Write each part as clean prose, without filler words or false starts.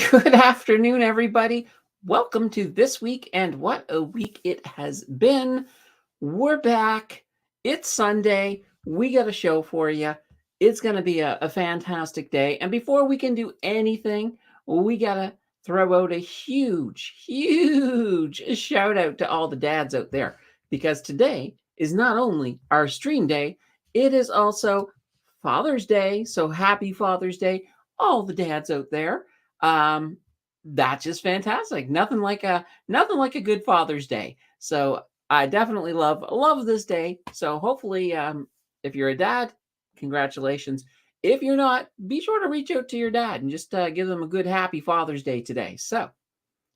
Good afternoon, everybody. Welcome to This Week, and what a week it has been. We're back. It's Sunday. We got a show for you. It's going to be a fantastic day. And before we can do anything, we got to throw out a huge shout out to all the dads out there because today is not only our stream day, it is also Father's Day. So happy Father's Day, all the dads out there. Um, that's just fantastic. Nothing like a good Father's Day. So I definitely love this day. So hopefully, if you're a dad, congratulations. If you're not, be sure to reach out to your dad and just give them a good happy Father's Day today. So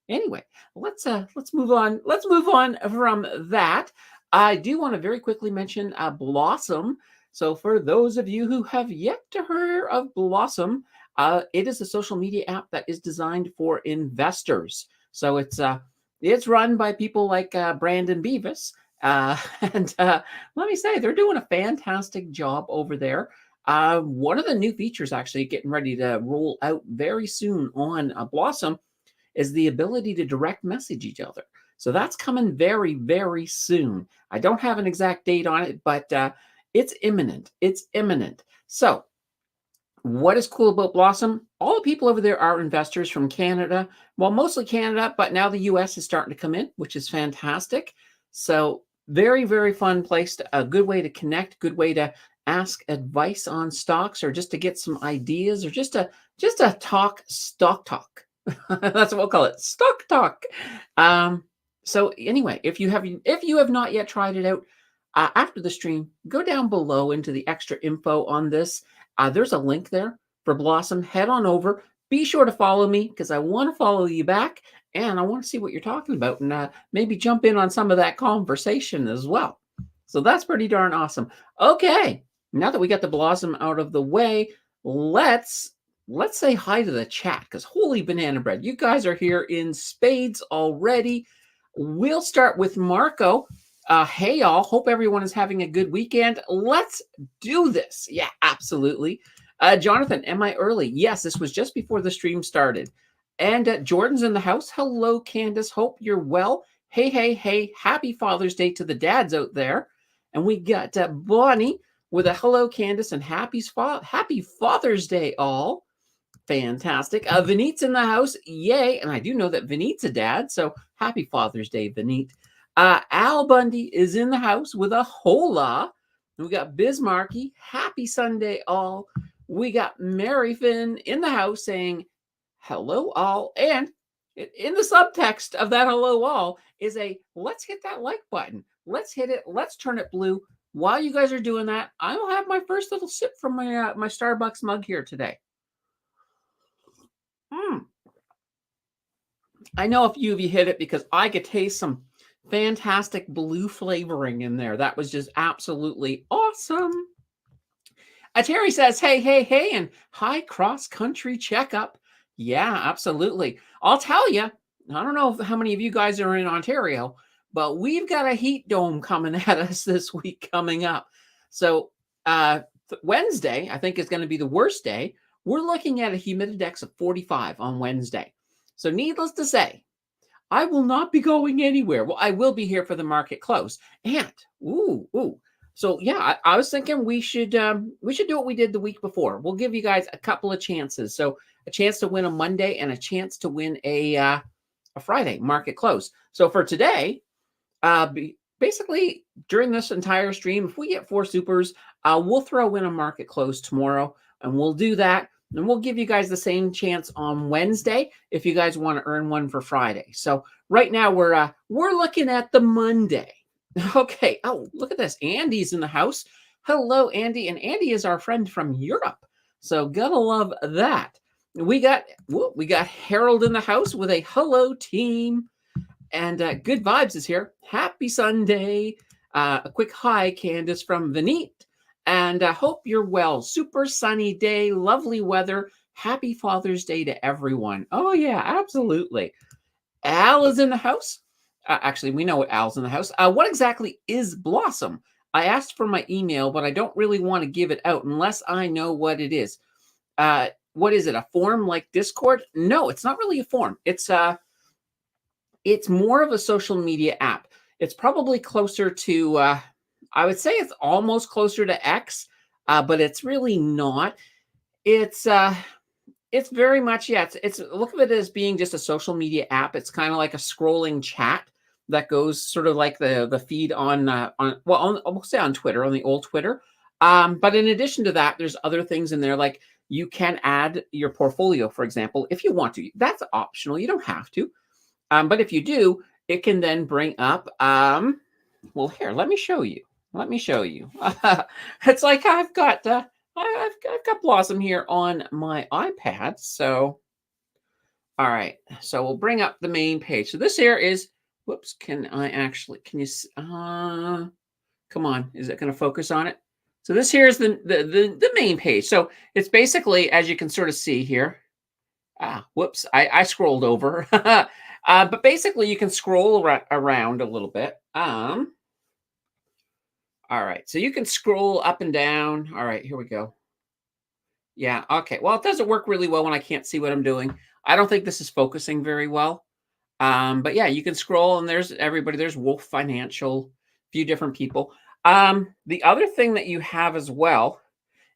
anyway, let's move on. Let's move on from that. I do want to very quickly mention Blossom. So for those of you who have yet to hear of Blossom, it is a social media app that is designed for investors. So it's run by people like Brandon Beavis. And let me say, they're doing a fantastic job over there. One of the new features actually getting ready to roll out very soon on Blossom is the ability to direct message each other. So that's coming very soon. I don't have an exact date on it, but it's imminent. It's imminent. So what is cool about Blossom? All the people over there are investors from Canada. Well, mostly Canada, but now the US is starting to come in, which is fantastic. So very fun place, a good way to connect, good way to ask advice on stocks or just to get some ideas or just to talk stock talk. That's what we'll call it, stock talk. So anyway, if you have not yet tried it out, after the stream, go down below into the extra info on this. There's a link there for Blossom. Head on over. Be sure to follow me because I want to follow you back and I want to see what you're talking about and maybe jump in on some of that conversation as well. So that's pretty darn awesome. Okay, now that we got the Blossom out of the way, let's say hi to the chat because holy banana bread, you guys are here in spades already. We'll start with Marco. Hey, y'all. Hope everyone is having a good weekend. Let's do this. Yeah, absolutely. Jonathan, am I early? Yes, this was just before the stream started. And Jordan's in the house. Hello, Candace. Hope you're well. Hey. Happy Father's Day to the dads out there. And we got Bonnie with a hello, Candace, and happy Father's Day, all. Fantastic. Vinit's in the house. Yay. And I do know that Vinit's a dad. So happy Father's Day, Vinit. Al Bundy is in the house with a hola. We got Bismarcky. Happy Sunday, all. We got Mary Finn in the house saying hello, all. And in the subtext of that hello, all is a let's hit that like button. Let's hit it. Let's turn it blue. While you guys are doing that, I will have my first little sip from my Starbucks mug here today. I know a few of you hit it because I could taste some fantastic blue flavoring in there. That was just absolutely awesome. Terry says, hey, and hi, cross-country checkup. Yeah, absolutely. I'll tell you, I don't know how many of you guys are in Ontario, but we've got a heat dome coming at us this week coming up. So Wednesday, I think, is going to be the worst day. We're looking at a humididex of 45 on Wednesday. So needless to say, I will not be going anywhere. Well, I will be here for the market close. And so yeah, I was thinking we should do what we did the week before. We'll give you guys a couple of chances. So a chance to win a Monday and a chance to win a Friday market close. So for today, basically during this entire stream, if we get 4 supers, we'll throw in a market close tomorrow, and we'll do that. And we'll give you guys the same chance on Wednesday if you guys want to earn one for Friday. So right now we're looking at the Monday. Okay. Oh, look at this. Andy's in the house. Hello, Andy. And Andy is our friend from Europe. So gotta love that. We got Harold in the house with a hello team. And Good Vibes is here. Happy Sunday. A quick hi, Candace from Vinit. And I hope you're well. Super sunny day, lovely weather. Happy Father's Day to everyone. Oh, yeah, absolutely. Al is in the house. Actually, we know Al's in the house. What exactly is Blossom? I asked for my email, but I don't really want to give it out unless I know what it is. what is it? A forum like Discord? No, it's not really a forum. It's more of a social media app. It's probably closer to, I would say it's almost closer to X, but it's really not. It's very much, yeah, it's look at it as being just a social media app. It's kind of like a scrolling chat that goes sort of like the feed on we'll say on Twitter, on the old Twitter. But in addition to that, there's other things in there like you can add your portfolio, for example, if you want to. That's optional. You don't have to. But if you do, it can then bring up, well, here, let me show you. Let me show you. It's like I've got Blossom here on my iPad. So, all right. So we'll bring up the main page. So this here is, whoops, can you, come on, is it going to focus on it? So this here is the main page. So it's basically, as you can sort of see here, whoops, I scrolled over. But basically, you can scroll around a little bit. All right, so you can scroll up and down. All right, here we go. Yeah, okay. Well, it doesn't work really well when I can't see what I'm doing. I don't think this is focusing very well. But yeah, you can scroll and there's everybody. There's Wolf Financial, a few different people. The other thing that you have as well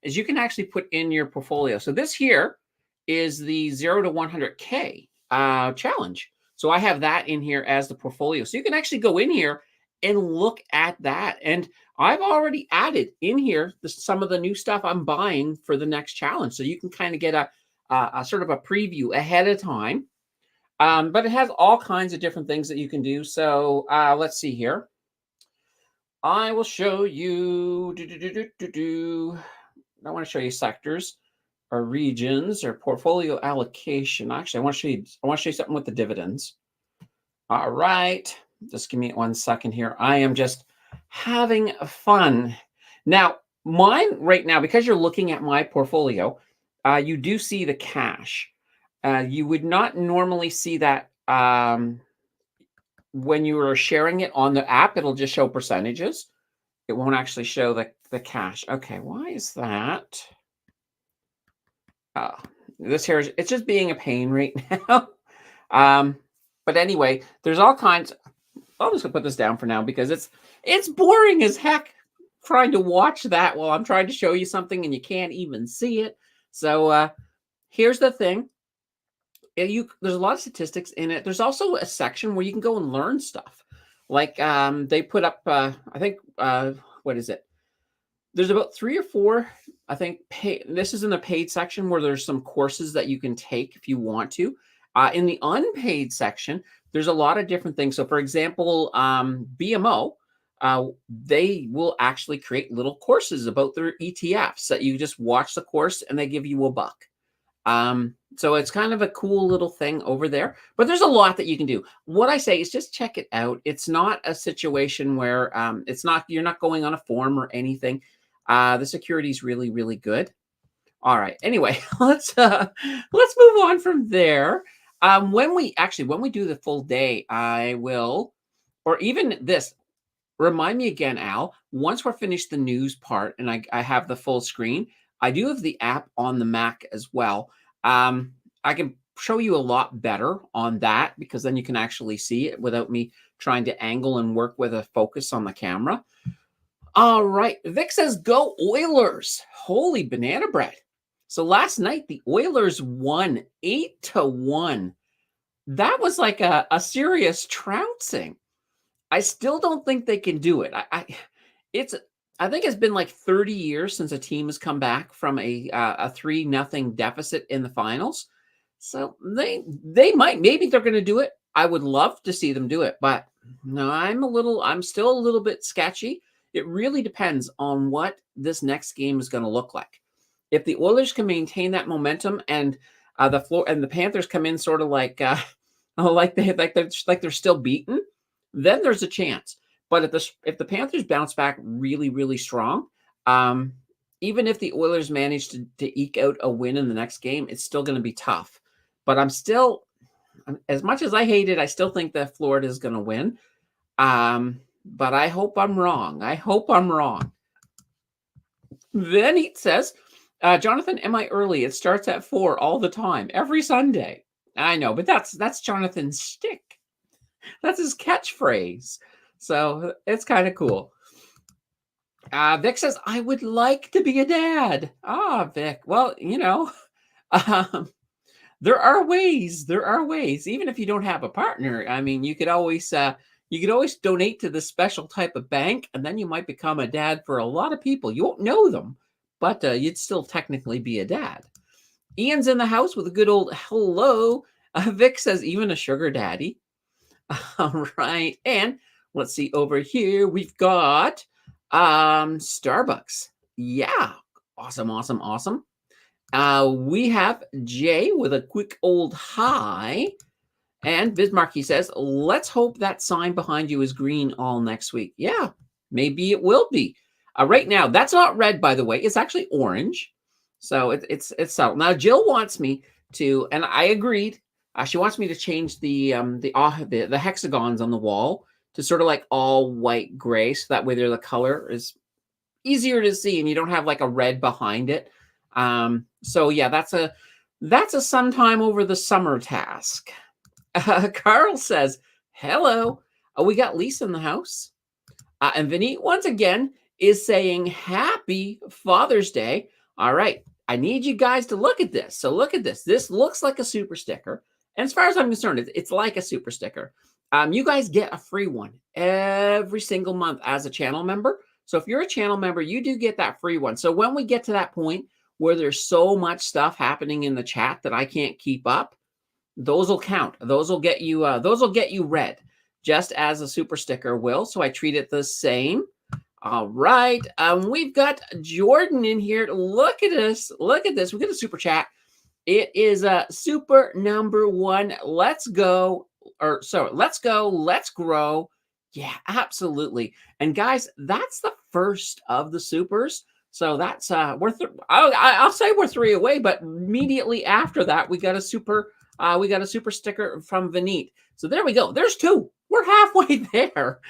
is you can actually put in your portfolio. So this here is the 0 to 100K challenge. So I have that in here as the portfolio. So you can actually go in here and look at that. And I've already added in here some of the new stuff I'm buying for the next challenge. So you can kind of get a sort of a preview ahead of time. But it has all kinds of different things that you can do. So let's see here. I will show you. I want to show you sectors or regions or portfolio allocation. Actually, I want to show you something with the dividends. All right. Just give me 1 second here. I am just having fun. Now, mine right now, because you're looking at my portfolio, you do see the cash. You would not normally see that when you are sharing it on the app. It'll just show percentages. It won't actually show the cash. Okay, why is that? This here is, it's just being a pain right now. But anyway, there's all kinds. I'm just gonna put this down for now because it's boring as heck trying to watch that while I'm trying to show you something and you can't even see it. So here's the thing. There's a lot of statistics in it. There's also a section where you can go and learn stuff. Like they put up, I think, what is it? There's about 3 or 4, I think, this is in the paid section where there's some courses that you can take if you want to. In the unpaid section, there's a lot of different things. So for example, BMO, they will actually create little courses about their ETFs that you just watch the course and they give you $1. So it's kind of a cool little thing over there, but there's a lot that you can do. What I say is just check it out. It's not a situation where you're not going on a form or anything. The security is really, really good. All right. Anyway, let's move on from there. When we do the full day, I will, or even this, remind me again, Al, once we're finished the news part and I have the full screen, I do have the app on the Mac as well. I can show you a lot better on that because then you can actually see it without me trying to angle and work with a focus on the camera. All right. Vic says, go Oilers. Holy banana bread. So last night, the Oilers won 8-1. That was like a serious trouncing. I still don't think they can do it. I think it's been like 30 years since a team has come back from a 3-0 deficit in the finals. So they might, maybe they're going to do it. I would love to see them do it, but no, I'm still a little bit sketchy. It really depends on what this next game is going to look like. If the Oilers can maintain that momentum and the Panthers come in sort of like they're still beaten, then there's a chance. But if the Panthers bounce back really, really strong, even if the Oilers manage to eke out a win in the next game, it's still going to be tough. But as much as I hate it, I still think that Florida is going to win. But I hope I'm wrong. Then he says, Jonathan, am I early? It starts at 4 all the time, every Sunday. I know, but that's Jonathan's shtick. That's his catchphrase. So it's kind of cool. Vic says, I would like to be a dad. Ah, Vic. Well, um, there are ways. There are ways. Even if you don't have a partner, I mean, you could always donate to this special type of bank, and then you might become a dad for a lot of people. You won't know them, but you'd still technically be a dad. Ian's in the house with a good old hello. Vic says, even a sugar daddy. All right. And let's see over here. We've got Starbucks. Yeah. Awesome, awesome, awesome. We have Jay with a quick old hi. And Bismarck, he says, let's hope that sign behind you is green all next week. Yeah, maybe it will be. Right now, that's not red, by the way. It's actually orange. So it's subtle. Now, Jill wants me to, and I agreed. She wants me to change the hexagons on the wall to sort of like all white gray, so that way the color is easier to see, and you don't have like a red behind it. So yeah, that's a sometime over the summer task. Carl says, hello. We got Lisa in the house. And Vineet, once again, is saying happy Father's Day. All right. I need you guys to look at this. So look at this. This looks like a super sticker. And as far as I'm concerned, it's like a super sticker. You guys get a free one every single month as a channel member. So if you're a channel member, you do get that free one. So when we get to that point where there's so much stuff happening in the chat that I can't keep up, those will count. Those will get you read, just as a super sticker will. So I treat it the same. All right. We've got Jordan in here. Look at this. Look at this. We got a super chat. It is a super number 1. Let's go. Let's go. Let's grow. Yeah, absolutely. And guys, that's the first of the supers. So that's I'll say we're 3 away, but immediately after that, we got a super sticker from Vineet. So there we go. There's 2. We're halfway there.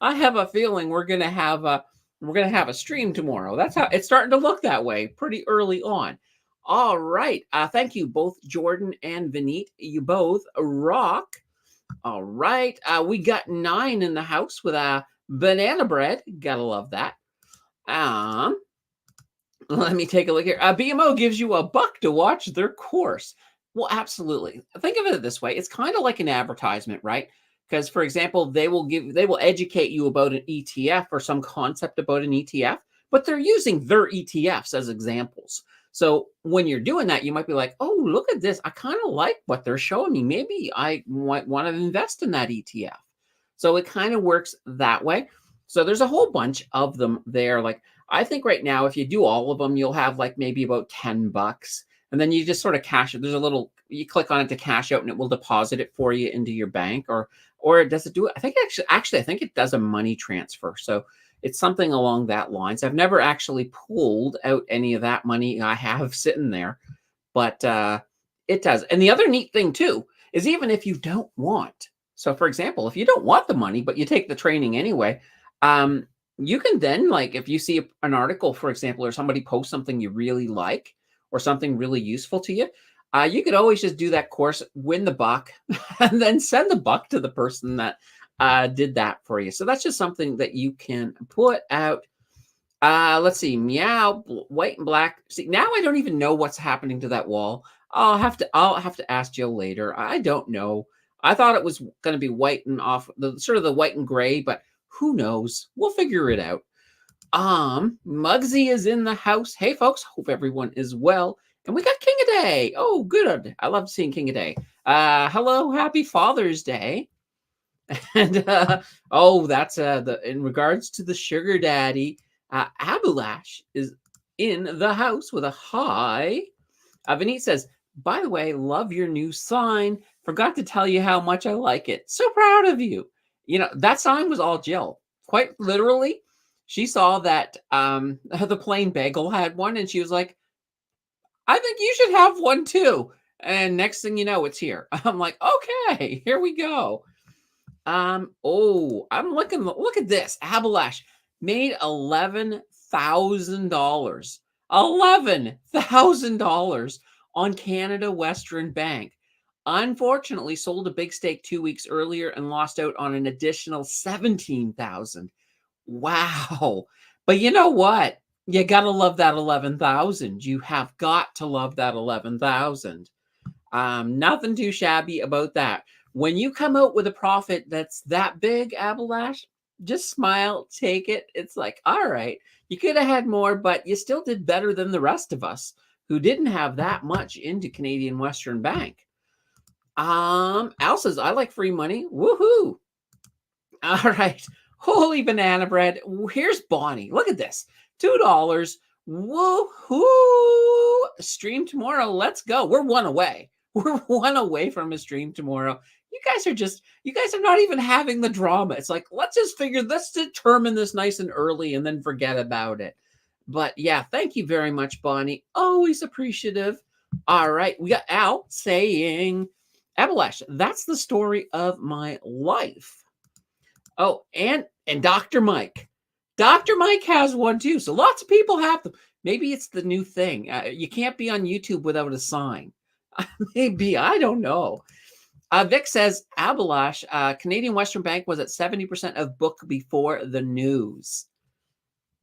I have a feeling we're gonna have a stream tomorrow. That's how it's starting to look that way pretty early on. All right. Thank you both, Jordan and Vineet. You both rock. All right. We got 9 in the house with a banana bread. Gotta love that. Let me take a look here. BMO gives you $1 to watch their course. Well, absolutely. Think of it this way. It's kind of like an advertisement, right? Because, for example, they will educate you about an ETF or some concept about an ETF, but they're using their ETFs as examples. So when you're doing that, you might be like, oh, look at this. I kind of like what they're showing me. Maybe I might want to invest in that ETF. So it kind of works that way. So there's a whole bunch of them there. Like, I think right now, if you do all of them, you'll have like maybe about $10. And then you just sort of cash it. There's a little, you click on it to cash out and it will deposit it for you into your bank, or does it do it? I think actually, I think it does a money transfer. So it's something along that lines. I've never actually pulled out any of that money I have sitting there, but it does. And the other neat thing too, is even if you don't want, so for example, if you don't want the money, but you take the training anyway, you can then, like, if you see an article, for example, or somebody posts something you really like, or something really useful to you, you could always just do that course, win the $1, and then send the $1 to the person that did that for you. So that's just something that you can put out. Let's see, meow, white and black. See, now I don't even know what's happening to that wall. I'll have to ask Jill later. I don't know. I thought it was going to be white and off the sort of the white and gray, but who knows? We'll figure it out. Muggsy is in the house. Hey, folks. Hope everyone is well. And we got King of Day. Oh, good. I love seeing King of Day. Hello. Happy Father's Day. And, that's in regards to the sugar daddy, Abulash is in the house with a hi. Vineet says, by the way, love your new sign. Forgot to tell you how much I like it. So proud of you. You know, that sign was all Jill. Quite literally. She saw that the plain bagel had one, and she was like, I think you should have one too. And next thing you know, it's here. I'm like, okay, here we go. I'm looking, look at this. Abalash made $11,000 $11,000 on Canada Western Bank. Unfortunately, sold a big stake 2 weeks earlier and lost out on an additional 17,000. Wow. But you know what? You got to love that 11,000. You have got to love that 11,000. Nothing too shabby about that. When you come out with a profit that's that big, Abalash, just smile, take it. It's like, all right, you could have had more, but you still did better than the rest of us who didn't have that much into Canadian Western Bank. Al says, I like free money. Woohoo. All right. Holy banana bread. Here's Bonnie. Look at this. $2. Woohoo. Stream tomorrow. Let's go. We're one away. We're one away from a stream tomorrow. You guys are not even having the drama. It's like, let's determine this nice and early and then forget about it. But yeah, thank you very much, Bonnie. Always appreciative. All right. We got Al saying, Abalash, that's the story of my life. Oh, and Dr. Mike. Dr. Mike has one too. So lots of people have them. Maybe it's the new thing. You can't be on YouTube without a sign. Maybe. I don't know. Vic says, Abalash, Canadian Western Bank was at 70% of book before the news.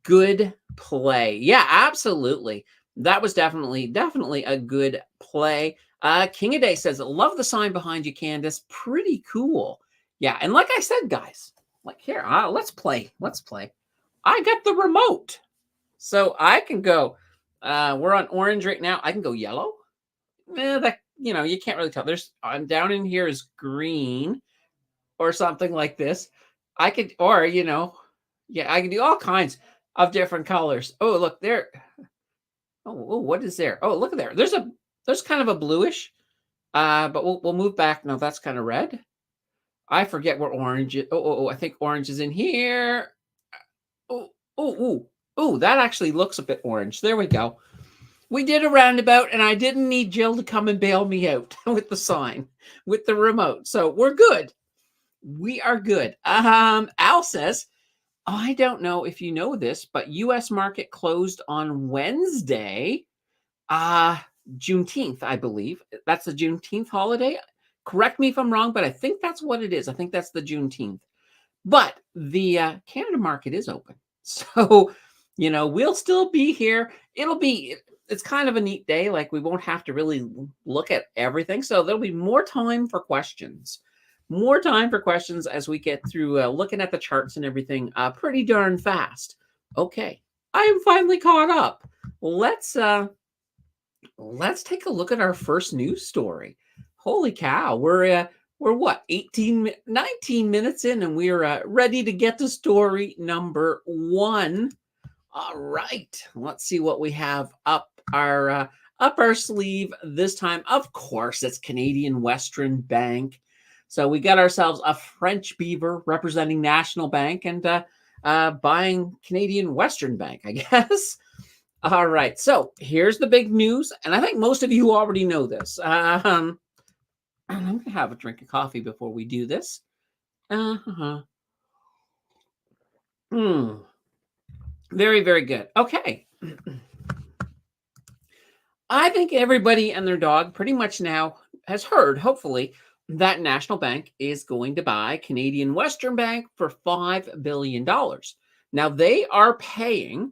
Good play. Yeah, absolutely. That was definitely a good play. King of Day says, love the sign behind you, Candace. Pretty cool. Yeah, and like I said, guys, like here, let's play. I got the remote. So I can go, we're on orange right now. I can go yellow. You can't really tell. I'm down in here is green or something like this. I could, or, I can do all kinds of different colors. Oh, look there. Oh, what is there? Oh, look at there. There's kind of a bluish, but we'll move back. No, that's kind of red. I forget where orange is. I think orange is in here. Oh, that actually looks a bit orange. There we go. We did a roundabout, and I didn't need Jill to come and bail me out with the sign, with the remote. So we're good. We are good. Al says, I don't know if you know this, but U.S. market closed on Wednesday, Juneteenth, I believe. That's the Juneteenth holiday. Correct me if I'm wrong, but I think that's what it is. I think that's the Juneteenth. But the Canada market is open. So, we'll still be here. It's kind of a neat day. Like, we won't have to really look at everything. So there'll be more time for questions. More time for questions as we get through looking at the charts and everything pretty darn fast. Okay, I am finally caught up. Let's take a look at our first news story. Holy cow, we're what, 19 minutes in, and we're ready to get to story number 1. All right, let's see what we have up our sleeve this time. Of course, it's Canadian Western Bank. So we got ourselves a French beaver representing National Bank and buying Canadian Western Bank, I guess. All right, so here's the big news, and I think most of you already know this. I'm going to have a drink of coffee before we do this. Very, very good. Okay. I think everybody and their dog pretty much now has heard, hopefully, that National Bank is going to buy Canadian Western Bank for $5 billion. Now, they are paying,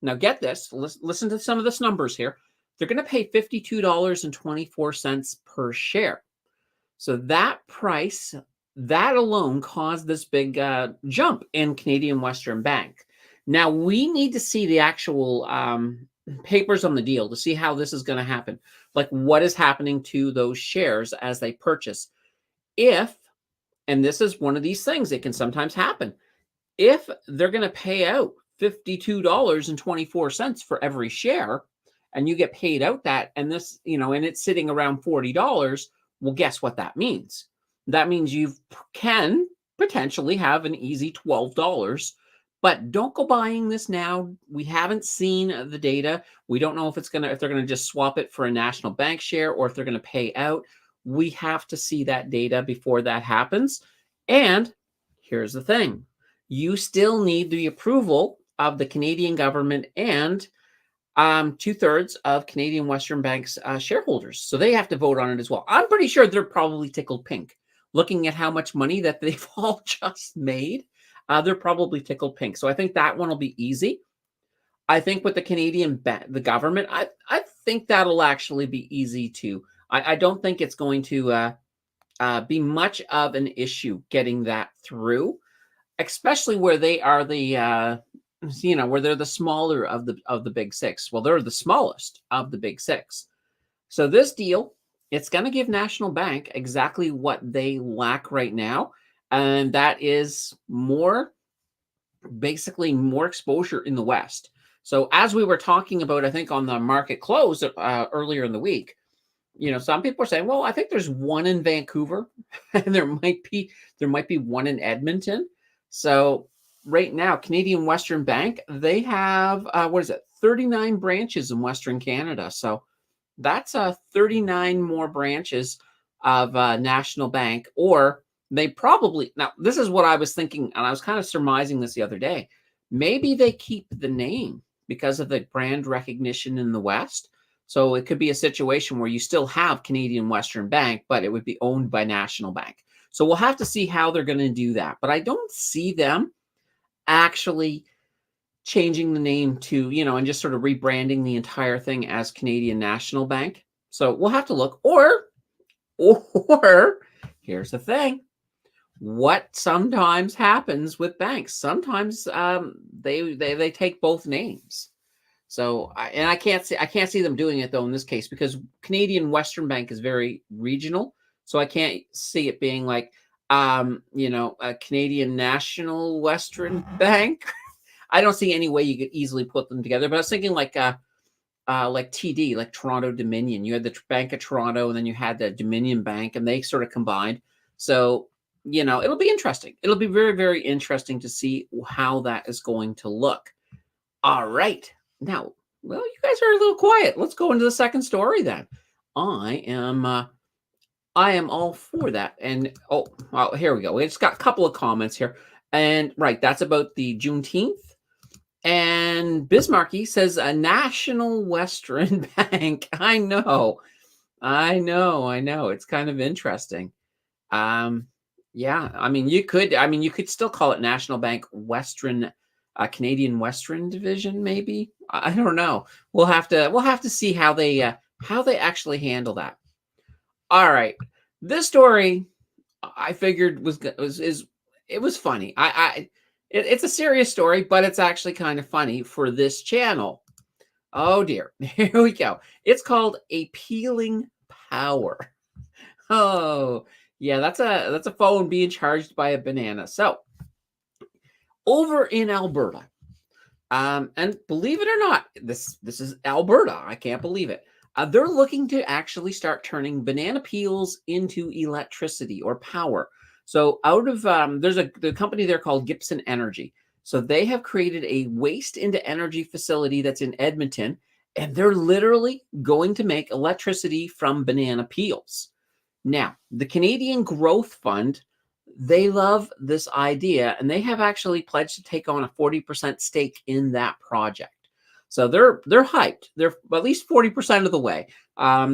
now get this, listen to some of this numbers here. They're going to pay $52.24 per share. So that price, that alone caused this big jump in Canadian Western Bank. Now, we need to see the actual papers on the deal to see how this is going to happen. Like, what is happening to those shares as they purchase. And this is one of these things that can sometimes happen. If they're going to pay out $52.24 for every share, and you get paid out that, and this, and it's sitting around $40, well, guess what that means? That means you can potentially have an easy $12. But don't go buying this now. We haven't seen the data. We don't know if they're going to just swap it for a National Bank share or if they're going to pay out. We have to see that data before that happens. And here's the thing. You still need the approval of the Canadian government and 2/3 of Canadian Western Bank's shareholders. So they have to vote on it as well. I'm pretty sure they're probably tickled pink. Looking at how much money that they've all just made, they're probably tickled pink. So I think that one will be easy. I think with the the government, I think that'll actually be easy too. I don't think it's going to be much of an issue getting that through, especially where they are where they're the smaller of the big six. Well, they're the smallest of the big six. So this deal, it's going to give National Bank exactly what they lack right now, and that is basically more exposure in the West. So as we were talking about, I think on the market close earlier in the week, some people are saying, well, I think there's one in Vancouver and there might be one in Edmonton. So right now, Canadian Western Bank, they have 39 branches in Western Canada. So that's 39 more branches of National Bank, or they probably, now this is what I was thinking, and I was kind of surmising this the other day. Maybe they keep the name because of the brand recognition in the West. So it could be a situation where you still have Canadian Western Bank, but it would be owned by National Bank. So we'll have to see how they're going to do that. But I don't see them actually changing the name to, and just sort of rebranding the entire thing as Canadian National Bank. So we'll have to look. Or here's the thing. What sometimes happens with banks? Sometimes they take both names. So I can't see them doing it though in this case, because Canadian Western Bank is very regional. So I can't see it being like a Canadian National Western Bank. I don't see any way you could easily put them together. But I was thinking like TD, like Toronto Dominion. You had the Bank of Toronto, and then you had the Dominion Bank, and they sort of combined. So it'll be interesting. It'll be very, very interesting to see how that is going to look. All right. Now, well, you guys are a little quiet. Let's go into the second story then. I am all for that. And well, here we go. We just got a couple of comments here. And right, that's about the Juneteenth. And Bismarcky says a National Western Bank. I know. It's kind of interesting. Yeah, you could still call it National Bank Western, Canadian Western Division, maybe. I don't know. We'll have to see how they actually handle that. All right, this story I figured was funny. It's a serious story, but it's actually kind of funny for this channel. Oh dear, here we go. It's called A Peeling Power. Oh, yeah, that's a phone being charged by a banana. So, over in Alberta, and believe it or not, this is Alberta. I can't believe it. They're looking to actually start turning banana peels into electricity or power. So out of there's the company there called Gibson Energy. So they have created a waste into energy facility that's in Edmonton, and they're literally going to make electricity from banana peels. Now, the Canadian Growth Fund, they love this idea, and they have actually pledged to take on a 40% stake in that project. So they're hyped. They're at least 40% of the way.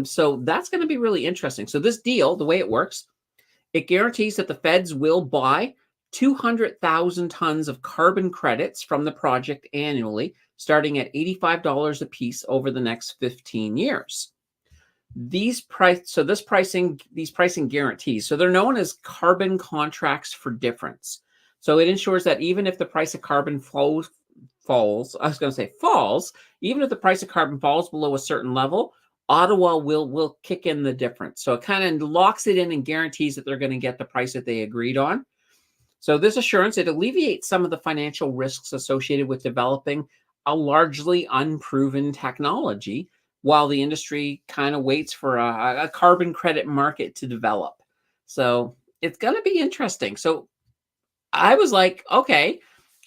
So that's going to be really interesting. So this deal, the way it works, it guarantees that the feds will buy 200,000 tons of carbon credits from the project annually, starting at $85 a piece over the next 15 years. These pricing guarantees, so they're known as carbon contracts for difference. So it ensures that even if the price of carbon falls, even if the price of carbon falls below a certain level, Ottawa will kick in the difference. So it kind of locks it in and guarantees that they're going to get the price that they agreed on. So this assurance, it alleviates some of the financial risks associated with developing a largely unproven technology, while the industry kind of waits for a carbon credit market to develop. So it's going to be interesting. So I was like, okay,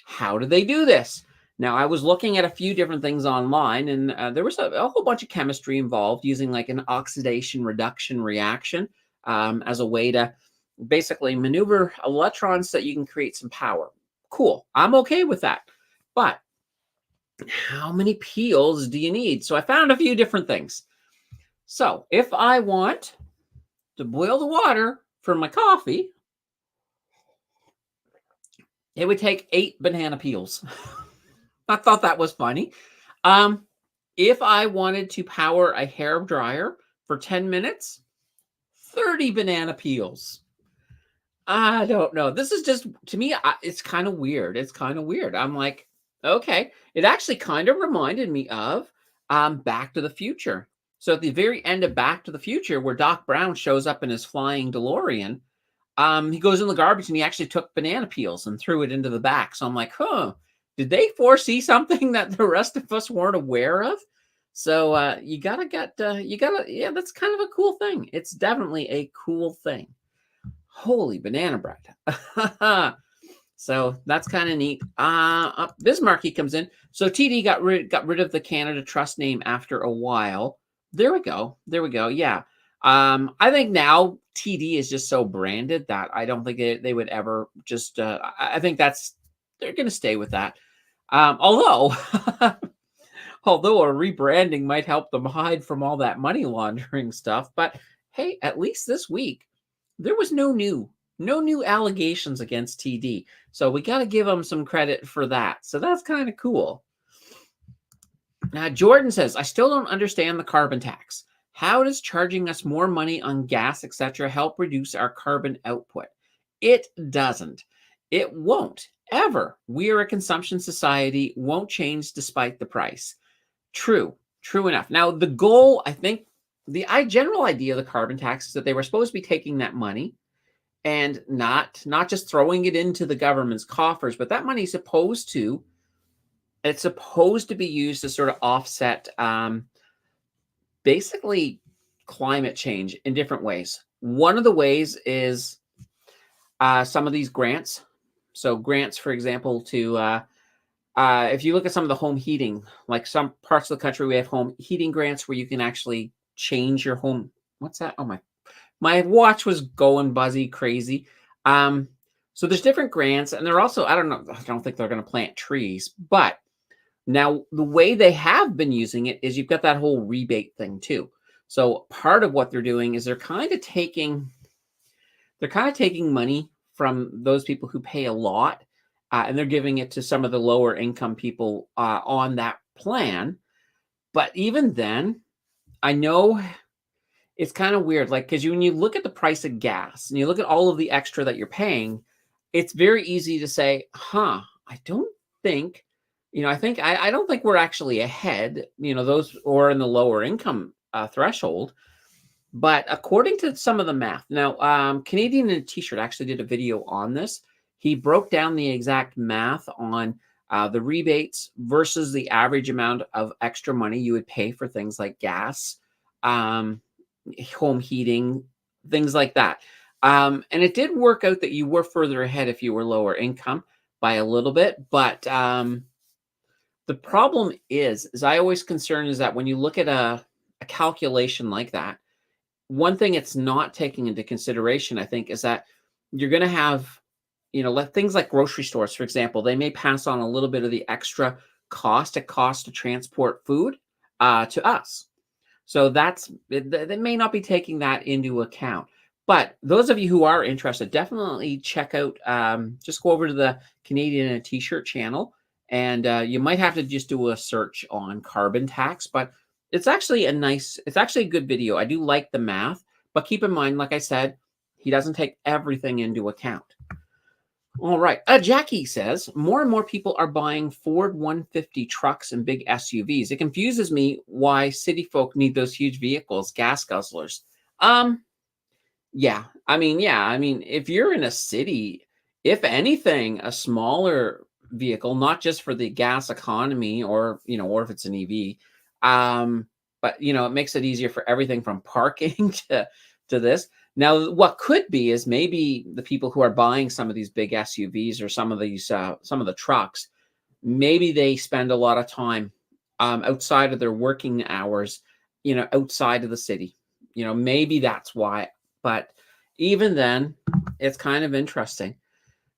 how do they do this? Now, I was looking at a few different things online, and there was a whole bunch of chemistry involved, using like an oxidation reduction reaction as a way to basically maneuver electrons so that you can create some power. Cool. I'm okay with that. But how many peels do you need? So I found a few different things. So if I want to boil the water for my coffee, it would take 8 banana peels. I thought that was funny. Um, if I wanted to power a hair dryer for 10 minutes, 30 banana peels. I don't know. This is just to me, it's kind of weird. It's kind of weird. I'm like, okay. It actually kind of reminded me of Back to the Future. So at the very end of Back to the Future, where Doc Brown shows up in his flying DeLorean, he goes in the garbage and he actually took banana peels and threw it into the back. So I'm like, huh, did they foresee something that the rest of us weren't aware of? So yeah, that's kind of a cool thing. It's definitely a cool thing. Holy banana bread. So that's kind of neat. Bismarcky comes in. So TD got rid of the Canada Trust name after a while. There we go. There we go. Yeah. I think now TD is just so branded that I don't think they would ever just. I think they're going to stay with that. Although although a rebranding might help them hide from all that money laundering stuff. But hey, at least this week there was no new allegations against TD. So we got to give them some credit for that. So that's kind of cool. Now Jordan says, I still don't understand the carbon tax. How does charging us more money on gas, etc., help reduce our carbon output? It doesn't. It won't ever. We are a consumption society, won't change despite the price. True enough. Now, the goal, I think, the general idea of the carbon tax is that they were supposed to be taking that money and not just throwing it into the government's coffers, but that money is supposed to be used to sort of offset basically climate change in different ways. One of the ways is some of these grants. So grants, for example, to if you look at some of the home heating, like some parts of the country, we have home heating grants where you can actually change your home. What's that? Oh, my watch was going buzzy crazy. So there's different grants, and they're also, I don't think they're going to plant trees, but now the way they have been using it is you've got that whole rebate thing too. So part of what they're doing is they're kind of taking money from those people who pay a lot, and they're giving it to some of the lower income people on that plan. But even then, I know it's kind of weird, like, because when you look at the price of gas and you look at all of the extra that you're paying, it's very easy to say, huh, I don't think, I don't think we're actually ahead, those or in the lower income threshold. But according to some of the math, now, Canadian in a T-shirt actually did a video on this. He broke down the exact math on the rebates versus the average amount of extra money you would pay for things like gas, home heating, things like that. And it did work out that you were further ahead if you were lower income by a little bit. But the problem is I always concerned is that when you look at a calculation like that, one thing it's not taking into consideration, I think, is that you're going to have, things like grocery stores, for example, they may pass on a little bit of the extra cost it costs to transport food to us. So they may not be taking that into account. But those of you who are interested, definitely check out, just go over to the Canadian in a T-shirt channel, and you might have to just do a search on carbon tax, but it's actually a good video. I do like the math, but keep in mind, like I said, he doesn't take everything into account. All right. Jackie says, more and more people are buying Ford 150 trucks and big SUVs. It confuses me why city folk need those huge vehicles, gas guzzlers. Yeah. I mean, if you're in a city, if anything, a smaller vehicle, not just for the gas economy or if it's an EV, but it makes it easier for everything from parking to this. Now, what could be is maybe the people who are buying some of these big SUVs or some of the trucks, maybe they spend a lot of time outside of their working hours, outside of the city. Maybe that's why. But even then, it's kind of interesting.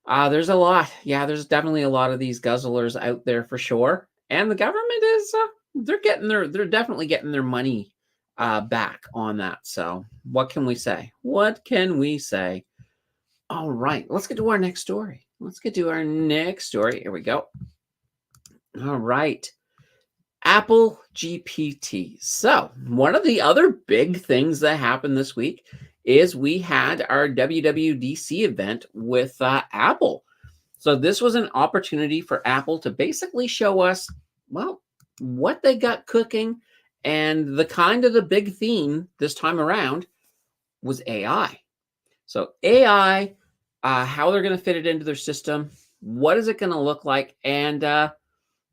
There's a lot. Yeah, there's definitely a lot of these guzzlers out there for sure. and the government is they're definitely getting their money back on that. So what can we say? What can we say? All right, let's get to our next story. Let's get to our next story. Here we go. All right. Apple GPT. So, one of the other big things that happened this week is we had our WWDC event with Apple. So, this was an opportunity for Apple to basically show us, well, what they got cooking. And the big theme this time around was AI. So, AI, how they're going to fit it into their system, what is it going to look like? And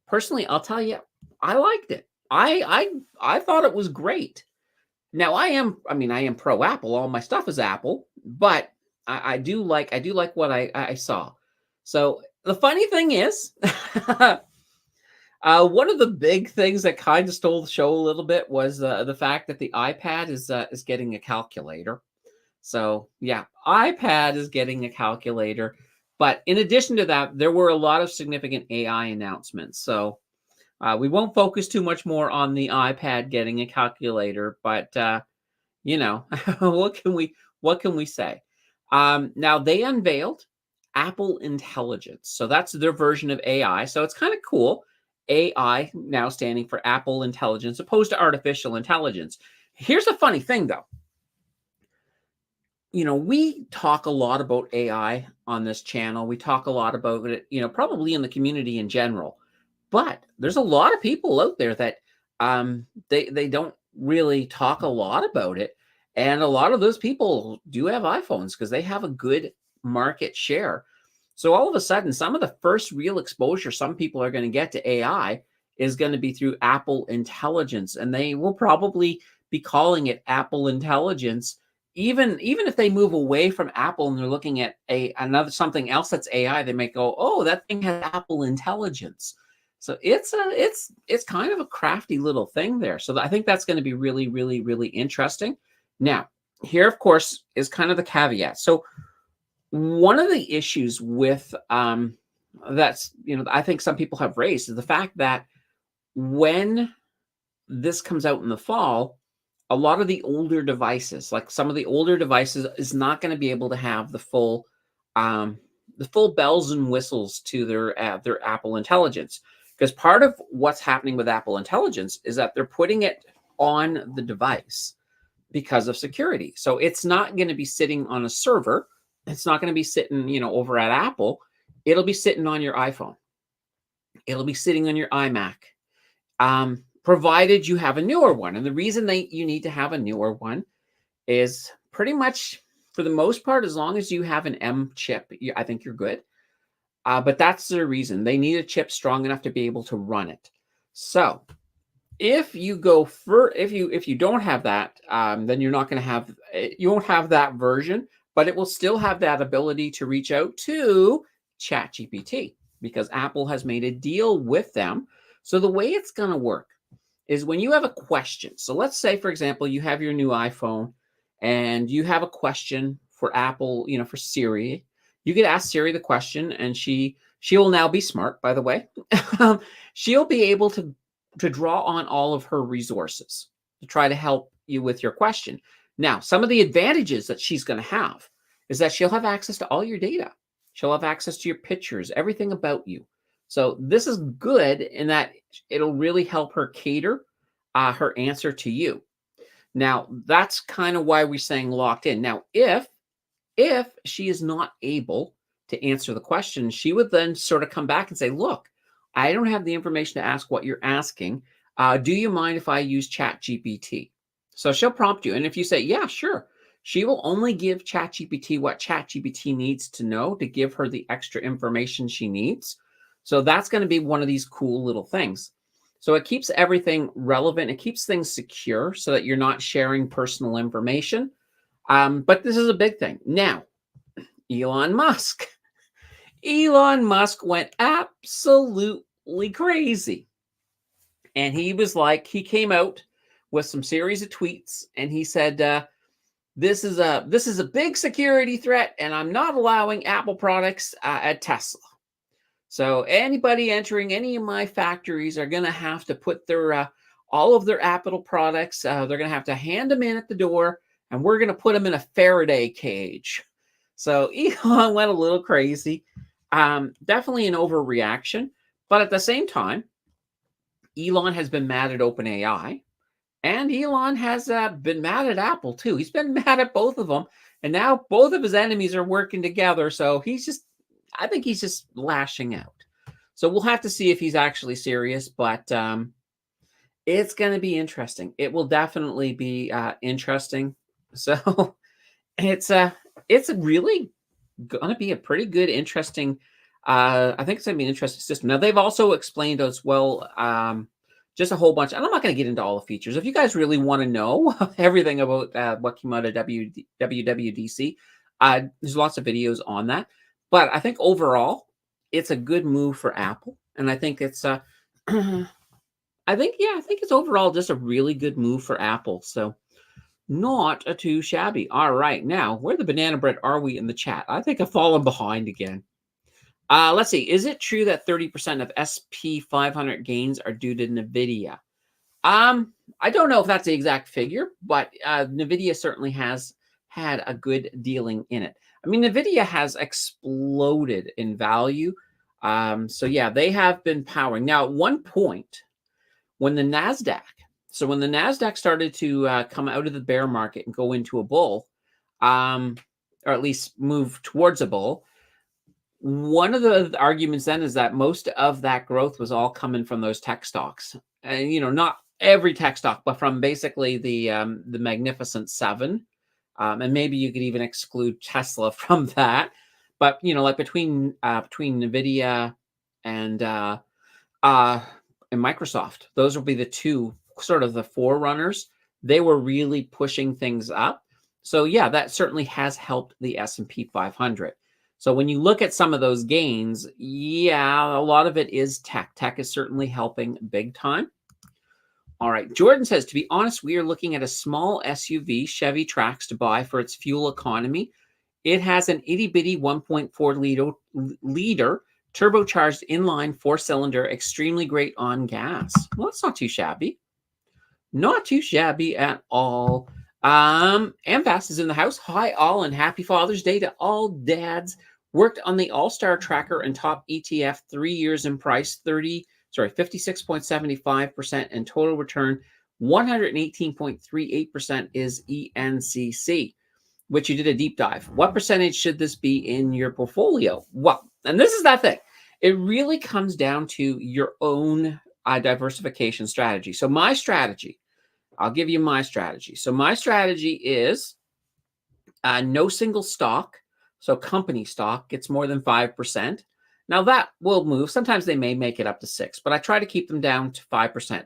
personally, I'll tell you, I liked it. I thought it was great. Now I mean, I am pro Apple. All my stuff is Apple, but I do like what I saw. So the funny thing is, one of the big things that kind of stole the show a little bit was the fact that the iPad is getting a calculator. So yeah, iPad is getting a calculator. But in addition to that, there were a lot of significant AI announcements. So we won't focus too much more on the iPad getting a calculator, but you know, what can we say? Now they unveiled Apple Intelligence, so that's their version of AI. So it's kind of cool. AI now standing for Apple Intelligence, opposed to artificial intelligence. Here's a funny thing, though. You know, we talk a lot about AI on this channel. We talk a lot about it, you know, probably in the community in general. But there's a lot of people out there that they don't really talk a lot about it. And a lot of those people do have iPhones because they have a good market share. So all of a sudden, some of the first real exposure some people are going to get to AI is going to be through Apple Intelligence. And they will probably be calling it Apple Intelligence. Even if they move away from Apple and they're looking at another something else that's AI, they might go, "Oh, that thing has Apple Intelligence." So it's kind of a crafty little thing there. So I think that's going to be really, really, really interesting. Now, here, of course, is kind of the caveat. So one of the issues with that's, you know, I think some people have raised is the fact that when this comes out in the fall, a lot of the older devices, like some of the older devices, is not going to be able to have the full bells and whistles to their Apple Intelligence. Because part of what's happening with Apple Intelligence is that they're putting it on the device because of security. So it's not going to be sitting on a server. It's not going to be sitting, you know, over at Apple. It'll be sitting on your iPhone. It'll be sitting on your iMac, provided you have a newer one. And the reason you need to have a newer one is pretty much, for the most part, as long as you have an M chip, I think you're good. But that's the reason. They need a chip strong enough to be able to run it. So if you go if you don't have that, then you're not going to have, you won't have that version, but it will still have that ability to reach out to ChatGPT because Apple has made a deal with them. So the way it's going to work is when you have a question. So let's say, for example, you have your new iPhone and you have a question for Apple, you know, for Siri. You could ask Siri the question, and she will now be smart, by the way. She'll be able to draw on all of her resources to try to help you with your question. Now, some of the advantages that she's going to have is that she'll have access to all your data. She'll have access to your pictures, everything about you. So this is good in that it'll really help her cater her answer to you. Now, that's kind of why we're saying locked in. Now, if she is not able to answer the question, she would then sort of come back and say, look, I don't have the information to ask what you're asking. Do you mind if I use ChatGPT? So she'll prompt you. And if you say, yeah, sure, she will only give ChatGPT what ChatGPT needs to know to give her the extra information she needs. So that's going to be one of these cool little things. So it keeps everything relevant. It keeps things secure so that you're not sharing personal information. But this is a big thing. Now, Elon Musk went absolutely crazy. And he came out with some series of tweets and he said, this is a big security threat and I'm not allowing Apple products at Tesla. So anybody entering any of my factories are going to have to put their all of their Apple products. They're going to have to hand them in at the door, and we're going to put them in a Faraday cage. So Elon went a little crazy. Definitely an overreaction, but at the same time, Elon has been mad at OpenAI, and Elon has been mad at Apple too. He's been mad at both of them, and now both of his enemies are working together. So I think he's just lashing out. So we'll have to see if he's actually serious, but it's going to be interesting. It will definitely be interesting. So it's really going to be a pretty good, interesting. I think it's going to be an interesting system. Now they've also explained as well, just a whole bunch. And I'm not going to get into all the features. If you guys really want to know everything about what came out of WWDC, there's lots of videos on that. But I think overall, it's a good move for Apple, and I think it's I think it's overall just a really good move for Apple. So not too shabby. All right, now where the banana bread are we in the chat? I think I've fallen behind again. Let's see. Is it true that 30% of SP 500 gains are due to NVIDIA? I don't know if that's the exact figure, but NVIDIA certainly has had a good dealing in it. I mean, NVIDIA has exploded in value. So yeah, they have been powering. Now, at one point, when the NASDAQ started to come out of the bear market and go into a bull, or at least move towards a bull, one of the arguments then is that most of that growth was all coming from those tech stocks. And, not every tech stock, but from basically the Magnificent Seven. And maybe you could even exclude Tesla from that. But, like between NVIDIA and Microsoft, those will be the two sort of the forerunners. They were really pushing things up. So yeah, that certainly has helped the S&P 500. So when you look at some of those gains, yeah, a lot of it is tech. Tech is certainly helping big time. All right. Jordan says, to be honest, we are looking at a small SUV, Chevy Trax, to buy for its fuel economy. It has an itty-bitty 1.4 liter turbocharged inline four-cylinder, extremely great on gas. Well, it's not too shabby. Not too shabby at all. AmFast is in the house. Hi, all, and happy Father's Day to all dads. Worked on the All-Star Tracker and Top ETF 3 years in price, 56.75%, and total return 118.38% is ENCC, which you did a deep dive. What percentage should this be in your portfolio? Well, and this is that thing. It really comes down to your own diversification strategy. So my strategy, I'll give you my strategy. So my strategy is no single stock. So company stock gets more than 5%. Now that will move. Sometimes they may make it up to 6%, but I try to keep them down to 5%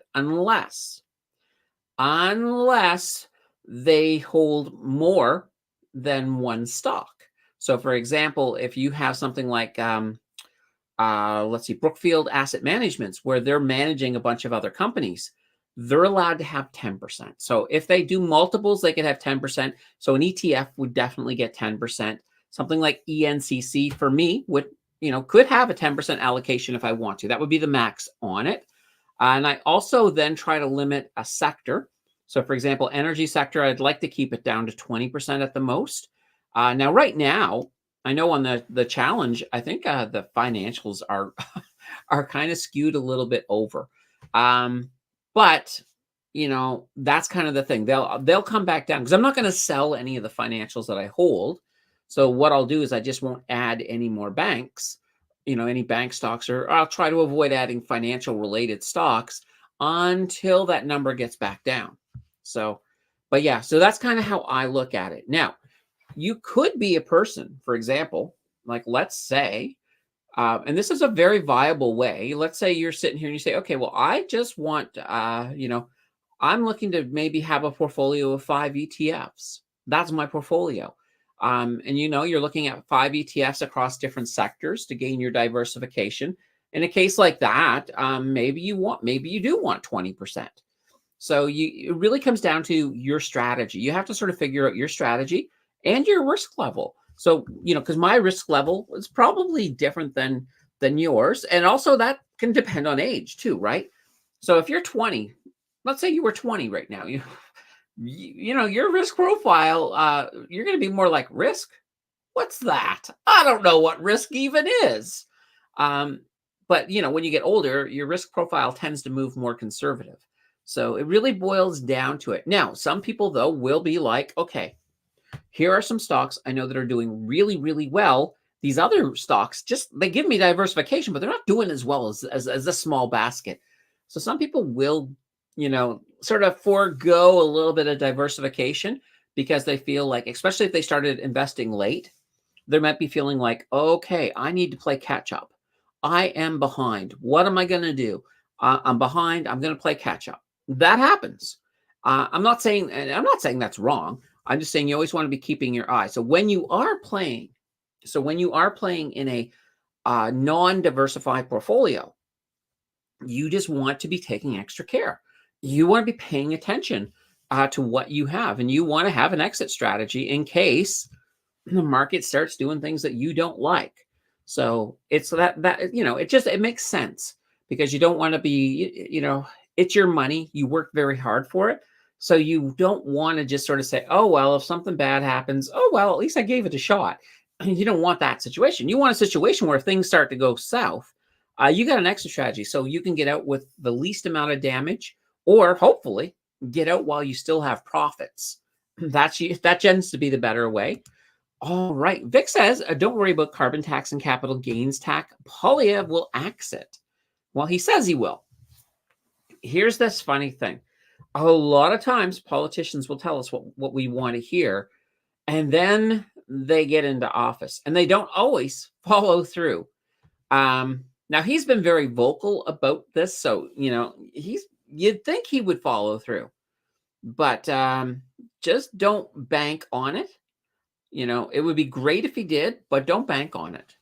unless they hold more than one stock. So for example, if you have something like, let's see, Brookfield Asset Managements, where they're managing a bunch of other companies, they're allowed to have 10%. So if they do multiples, they could have 10%. So an ETF would definitely get 10%. Something like ENCC for me could have a 10% allocation if I want to. That would be the max on it. And I also then try to limit a sector. So for example, energy sector, I'd like to keep it down to 20% at the most. Now, right now, I know on the challenge, I think the financials are kind of skewed a little bit over. But that's kind of the thing. They'll come back down because I'm not going to sell any of the financials that I hold. So what I'll do is I just won't add any more banks, any bank stocks, or I'll try to avoid adding financial related stocks until that number gets back down. So, but yeah, so that's kind of how I look at it. Now, you could be a person, for example, like let's say, and this is a very viable way. Let's say you're sitting here and you say, okay, well, I just want, I'm looking to maybe have a portfolio of 5 ETFs. That's my portfolio. And you're looking at 5 ETFs across different sectors to gain your diversification. In a case like that, maybe you do want 20%. So it really comes down to your strategy. You have to sort of figure out your strategy and your risk level. So, because my risk level is probably different than than yours. And also that can depend on age too, right? So if you're 20, let's say you were 20 right now, you know, your risk profile, you're going to be more like risk. What's that? I don't know what risk even is. Um, but you know, when you get older, your risk profile tends to move more conservative. So it really boils down to it. Now, some people though will be like, okay, here are some stocks I know that are doing really, really well. These other stocks just they give me diversification, but they're not doing as well as a small basket. So some people will, you know, sort of forego a little bit of diversification because they feel like, especially if they started investing late, they might be feeling like, okay, I need to play catch up. I am behind. What am I going to do? I'm behind. I'm going to play catch up. That happens. I'm not saying that's wrong. I'm just saying you always want to be keeping your eye. So when you are playing in a non-diversified portfolio, you just want to be taking extra care. You want to be paying attention to what you have, and you want to have an exit strategy in case the market starts doing things that you don't like. So it's that you know, it makes sense because you don't want to be, you know, it's your money. You work very hard for it. So you don't want to just sort of say, oh, well, if something bad happens, oh, well, at least I gave it a shot. You don't want that situation. You want a situation where if things start to go south, you got an exit strategy so you can get out with the least amount of damage or hopefully get out while you still have profits. That tends to be the better way. All right. Vic says, don't worry about carbon tax and capital gains tax. Polyev will axe it. Well, he says he will. Here's this funny thing. A lot of times politicians will tell us what we want to hear, and then they get into office, and they don't always follow through. Now, he's been very vocal about this, so, you know, you'd think he would follow through. But just don't bank on it. You know, it would be great if he did, but don't bank on it.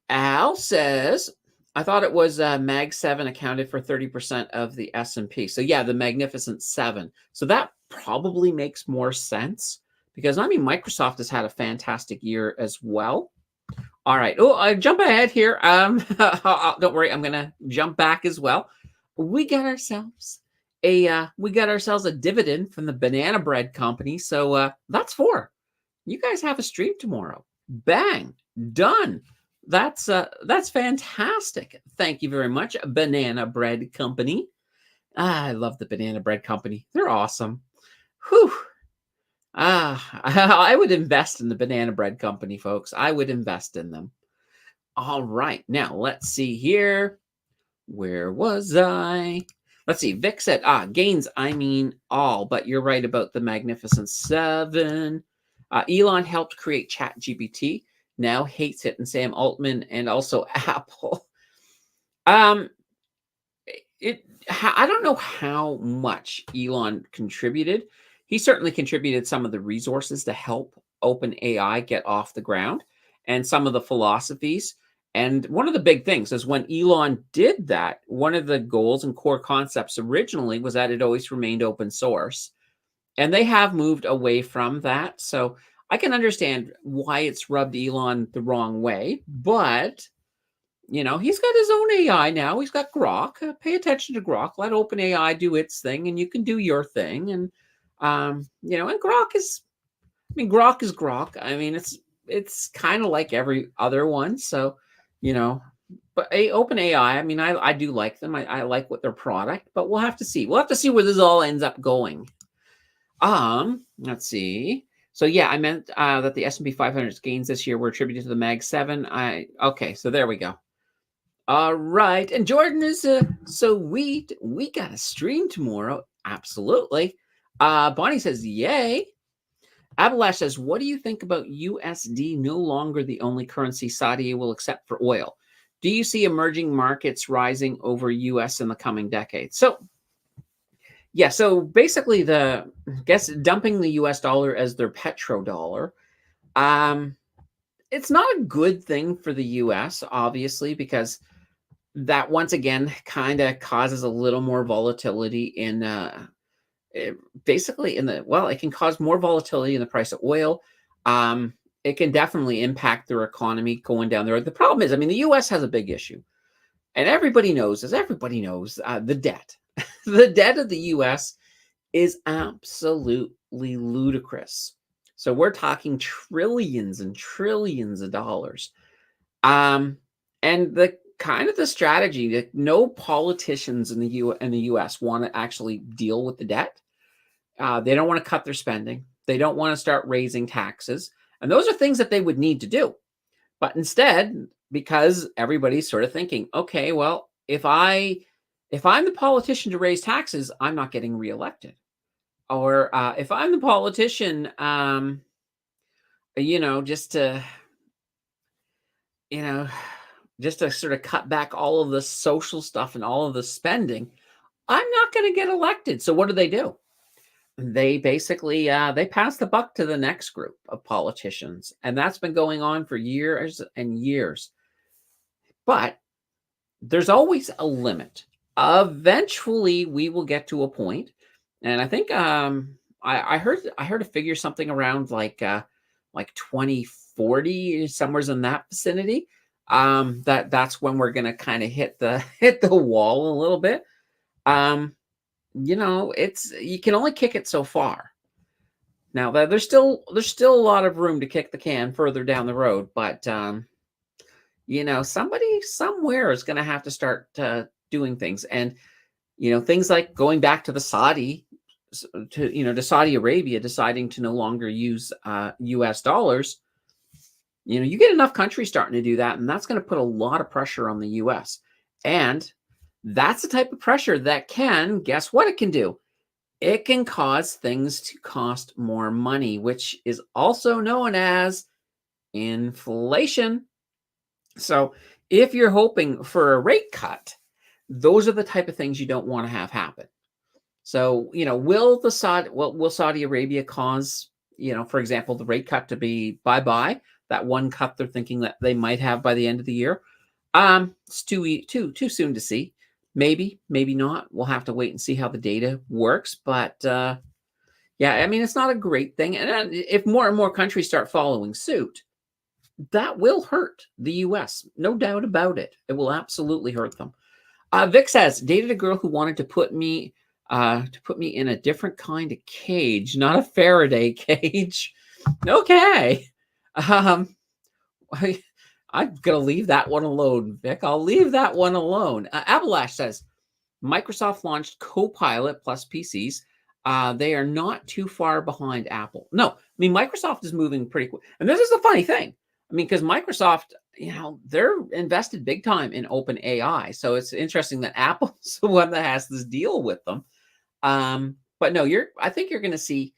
Al says, I thought it was Mag 7 accounted for 30% of the S&P. So yeah, the Magnificent 7. So that probably makes more sense because, I mean, Microsoft has had a fantastic year as well. All right. Oh, I jump ahead here. Don't worry. I'm going to jump back as well. We got ourselves a dividend from the Banana Bread Company. So that's 4. You guys have a stream tomorrow. Bang, done. That's fantastic. Thank you very much, Banana Bread Company. I love the Banana Bread Company. They're awesome. Whew. I would invest in the Banana Bread Company, folks. I would invest in them. All right. Now, let's see here. Where was I? Let's see. Vic said, gains, I mean all. But you're right about the Magnificent 7. Elon helped create ChatGPT. Now hates it, and Sam Altman and also Apple. I don't know how much Elon contributed. He certainly contributed some of the resources to help OpenAI get off the ground and some of the philosophies. And one of the big things is when Elon did that, one of the goals and core concepts originally was that it always remained open source. And they have moved away from that. So I can understand why it's rubbed Elon the wrong way. But, you know, he's got his own AI now. He's got Grok. Pay attention to Grok. Let OpenAI do its thing, and you can do your thing. And, you know, and Grok is Grok. I mean, it's kind of like every other one. So, you know, but OpenAI, I mean, I do like them. I like what their product, but we'll have to see. We'll have to see where this all ends up going. Let's see. So yeah, I meant that the S&P 500's gains this year were attributed to the Mag 7. Okay, so there we go. All right, and Jordan is so we got a stream tomorrow. Absolutely. Bonnie says, "Yay." Abalash says, "What do you think about USD no longer the only currency Saudi will accept for oil? Do you see emerging markets rising over US in the coming decade?" So yeah, so basically dumping the US dollar as their petrodollar. It's not a good thing for the US, obviously, because that once again kind of causes a little more volatility in it can cause more volatility in the price of oil. it can definitely impact their economy going down there. The problem is, I mean, the U.S. has a big issue, and everybody knows, as everybody knows, the debt. The debt of the U.S. is absolutely ludicrous. So we're talking trillions and trillions of dollars. Um, and the kind of the strategy that no politicians in the U.S. want to actually deal with the debt. They don't want to cut their spending. They don't want to start raising taxes, and those are things that they would need to do. But instead, because everybody's sort of thinking, okay, well, if I'm the politician to raise taxes, I'm not getting reelected. Or if I'm the politician, just to you know, just to sort of cut back all of the social stuff and all of the spending, I'm not going to get elected. So what do? They basically they pass the buck to the next group of politicians, and that's been going on for years and years. But there's always a limit. Eventually, we will get to a point, and I think I heard a figure something around like 2040, somewhere's in that vicinity. That's when we're gonna kind of hit the hit the wall a little bit. Um, it's you can only kick it so far. Now that there's still a lot of room to kick the can further down the road, but somebody somewhere is going to have to start doing things, and things like going back to the Saudi to Saudi Arabia deciding to no longer use U.S. dollars. You get enough countries starting to do that, and that's going to put a lot of pressure on the U.S. And that's the type of pressure that can, guess what it can do? It can cause things to cost more money, which is also known as inflation. So if you're hoping for a rate cut, those are the type of things you don't want to have happen. So, will Saudi Arabia cause, for example, the rate cut to be bye-bye, that one cut they're thinking that they might have by the end of the year? It's too soon to see. Maybe, maybe not. We'll have to wait and see how the data works. But yeah, I mean, it's not a great thing. And if more and more countries start following suit, that will hurt the U.S. No doubt about it. It will absolutely hurt them. Vic says, dated a girl who wanted to put me in a different kind of cage, not a Faraday cage. Okay. I'm going to leave that one alone, Vic. I'll leave that one alone. Abalash says, Microsoft launched Copilot plus PCs. They are not too far behind Apple. No, I mean, Microsoft is moving pretty quick. And this is the funny thing. I mean, because Microsoft, they're invested big time in open AI. So it's interesting that Apple's the one that has this deal with them. But no, I think you're going to see.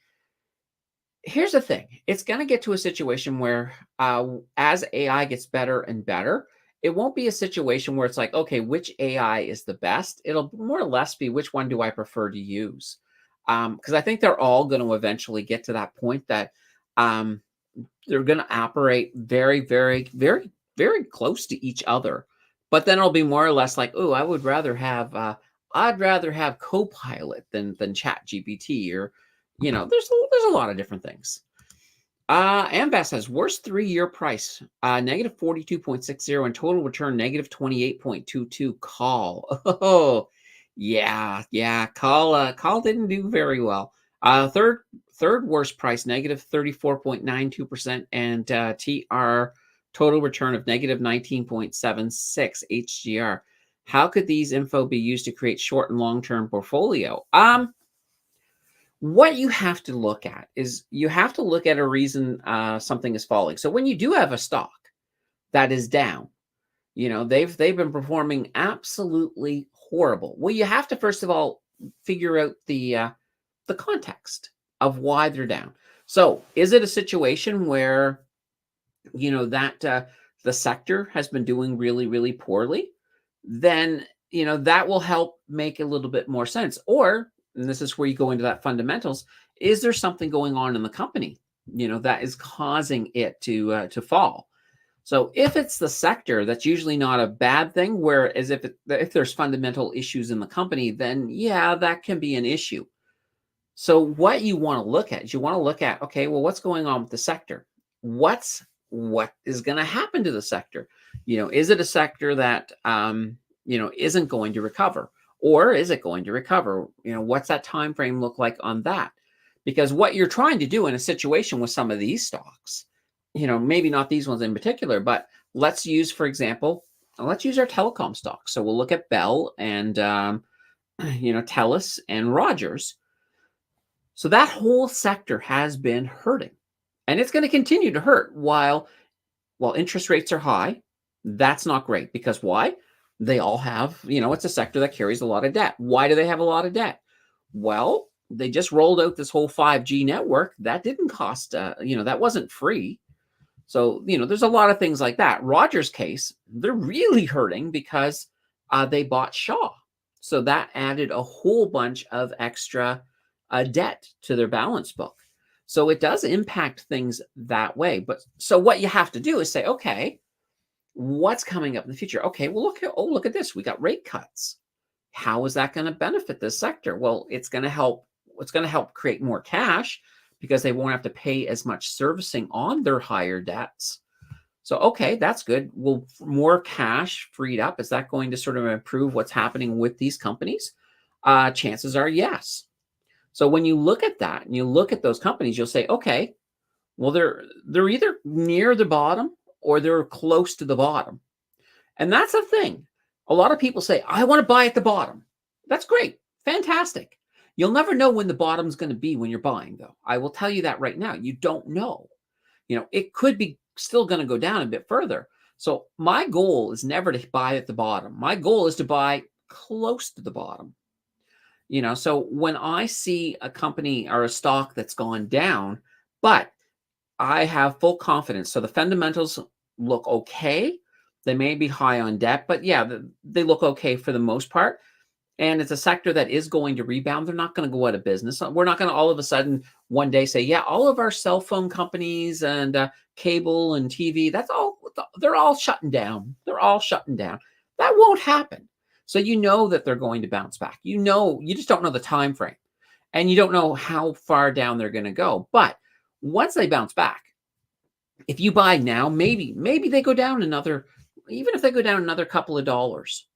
Here's the thing. It's going to get to a situation where as AI gets better and better, it won't be a situation where it's like, okay, which AI is the best? It'll more or less be which one do I prefer to use? Because I think they're all going to eventually get to that point that they're going to operate very, very, very, very close to each other. But then it'll be more or less like, oh, I'd rather have Copilot than ChatGPT, or there's a lot of different things. Ambas has worst 3-year price, negative 42.60, and total return negative 28.22. Call. Oh, yeah. Call didn't do very well. Third worst price, negative 34.92%, and TR total return of negative 19.76 HGR. How could these info be used to create short and long-term portfolio? What you have to look at is you have to look at a reason something is falling. So when you do have a stock that is down, they've been performing absolutely horrible. Well, you have to first of all figure out the context of why they're down. So is it a situation where that the sector has been doing really, really poorly? Then that will help make a little bit more sense. Or, and this is where you go into that fundamentals, is there something going on in the company that is causing it to fall? So if it's the sector, that's usually not a bad thing. Whereas if there's fundamental issues in the company, then yeah, that can be an issue. So what you want to look at is okay, well, what's going on with the sector? what is going to happen to the sector? Is it a sector that isn't going to recover, or is it going to recover? What's that time frame look like on that? Because what you're trying to do in a situation with some of these stocks, maybe not these ones in particular, but let's use, for example, let's use our telecom stocks. So we'll look at Bell and Telus and Rogers. So that whole sector has been hurting, and it's going to continue to hurt while interest rates are high. That's not great, because why? They all have, it's a sector that carries a lot of debt. Why do they have a lot of debt? Well, they just rolled out this whole 5G network. That didn't cost, that wasn't free. So, there's a lot of things like that. Rogers' case, they're really hurting because they bought Shaw. So that added a whole bunch of extra debt to their balance book. So it does impact things that way. But so what you have to do is say, okay, what's coming up in the future? Okay, well, look at this. We got rate cuts. How is that going to benefit this sector? Well, it's going to help create more cash, because they won't have to pay as much servicing on their higher debts. So, okay, that's good. Well, more cash freed up, is that going to sort of improve what's happening with these companies? Chances are yes. So when you look at that and you look at those companies, you'll say, okay, well, they're either near the bottom or they're close to the bottom. And that's the thing. A lot of people say, I want to buy at the bottom. That's great. Fantastic. You'll never know when the bottom's going to be when you're buying, though. I will tell you that right now. You don't know. It could be still going to go down a bit further. So my goal is never to buy at the bottom. My goal is to buy close to the bottom. So when I see a company or a stock that's gone down, but I have full confidence. So the fundamentals look okay. They may be high on debt, but yeah, they look okay for the most part. And it's a sector that is going to rebound. They're not going to go out of business. We're not going to all of a sudden one day say, yeah, all of our cell phone companies and cable and TV, they're all shutting down. They're all shutting down. That won't happen. So that they're going to bounce back. You just don't know the time frame, and you don't know how far down they're going to go. But once they bounce back, if you buy now, maybe they go down even if they go down another couple of dollars.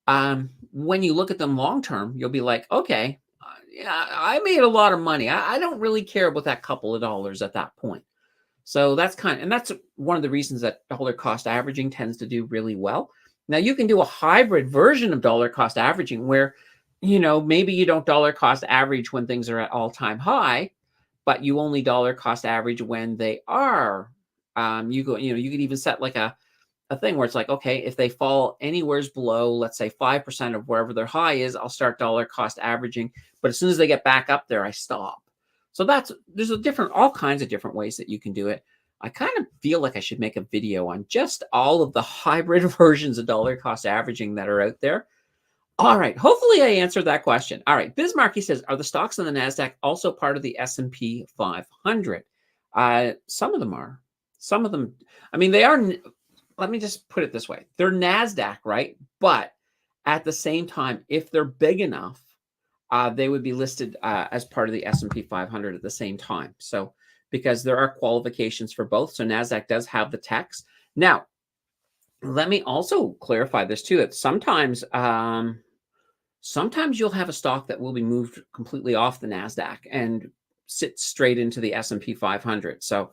When you look at them long term, you'll be like, okay, yeah, I made a lot of money. I don't really care about that couple of dollars at that point. So that's one of the reasons that dollar cost averaging tends to do really well. Now you can do a hybrid version of dollar cost averaging where, maybe you don't dollar cost average when things are at all-time high, but you only dollar cost average when they are. You could even set like a thing where it's like, okay, if they fall anywheres below, let's say 5% of wherever their high is, I'll start dollar cost averaging. But as soon as they get back up there, I stop. So there's all kinds of different ways that you can do it. I kind of feel like I should make a video on just all of the hybrid versions of dollar cost averaging that are out there. All right. Hopefully I answered that question. All right. Bismarcky says, are the stocks on the NASDAQ also part of the S&P 500? Some of them are. Some of them, they are. Let me just put it this way. They're NASDAQ, right? But at the same time, if they're big enough, they would be listed as part of the S&P 500 at the same time. So because there are qualifications for both. So NASDAQ does have the techs. Now, let me also clarify this too, that sometimes you'll have a stock that will be moved completely off the NASDAQ and sit straight into the S&P 500. So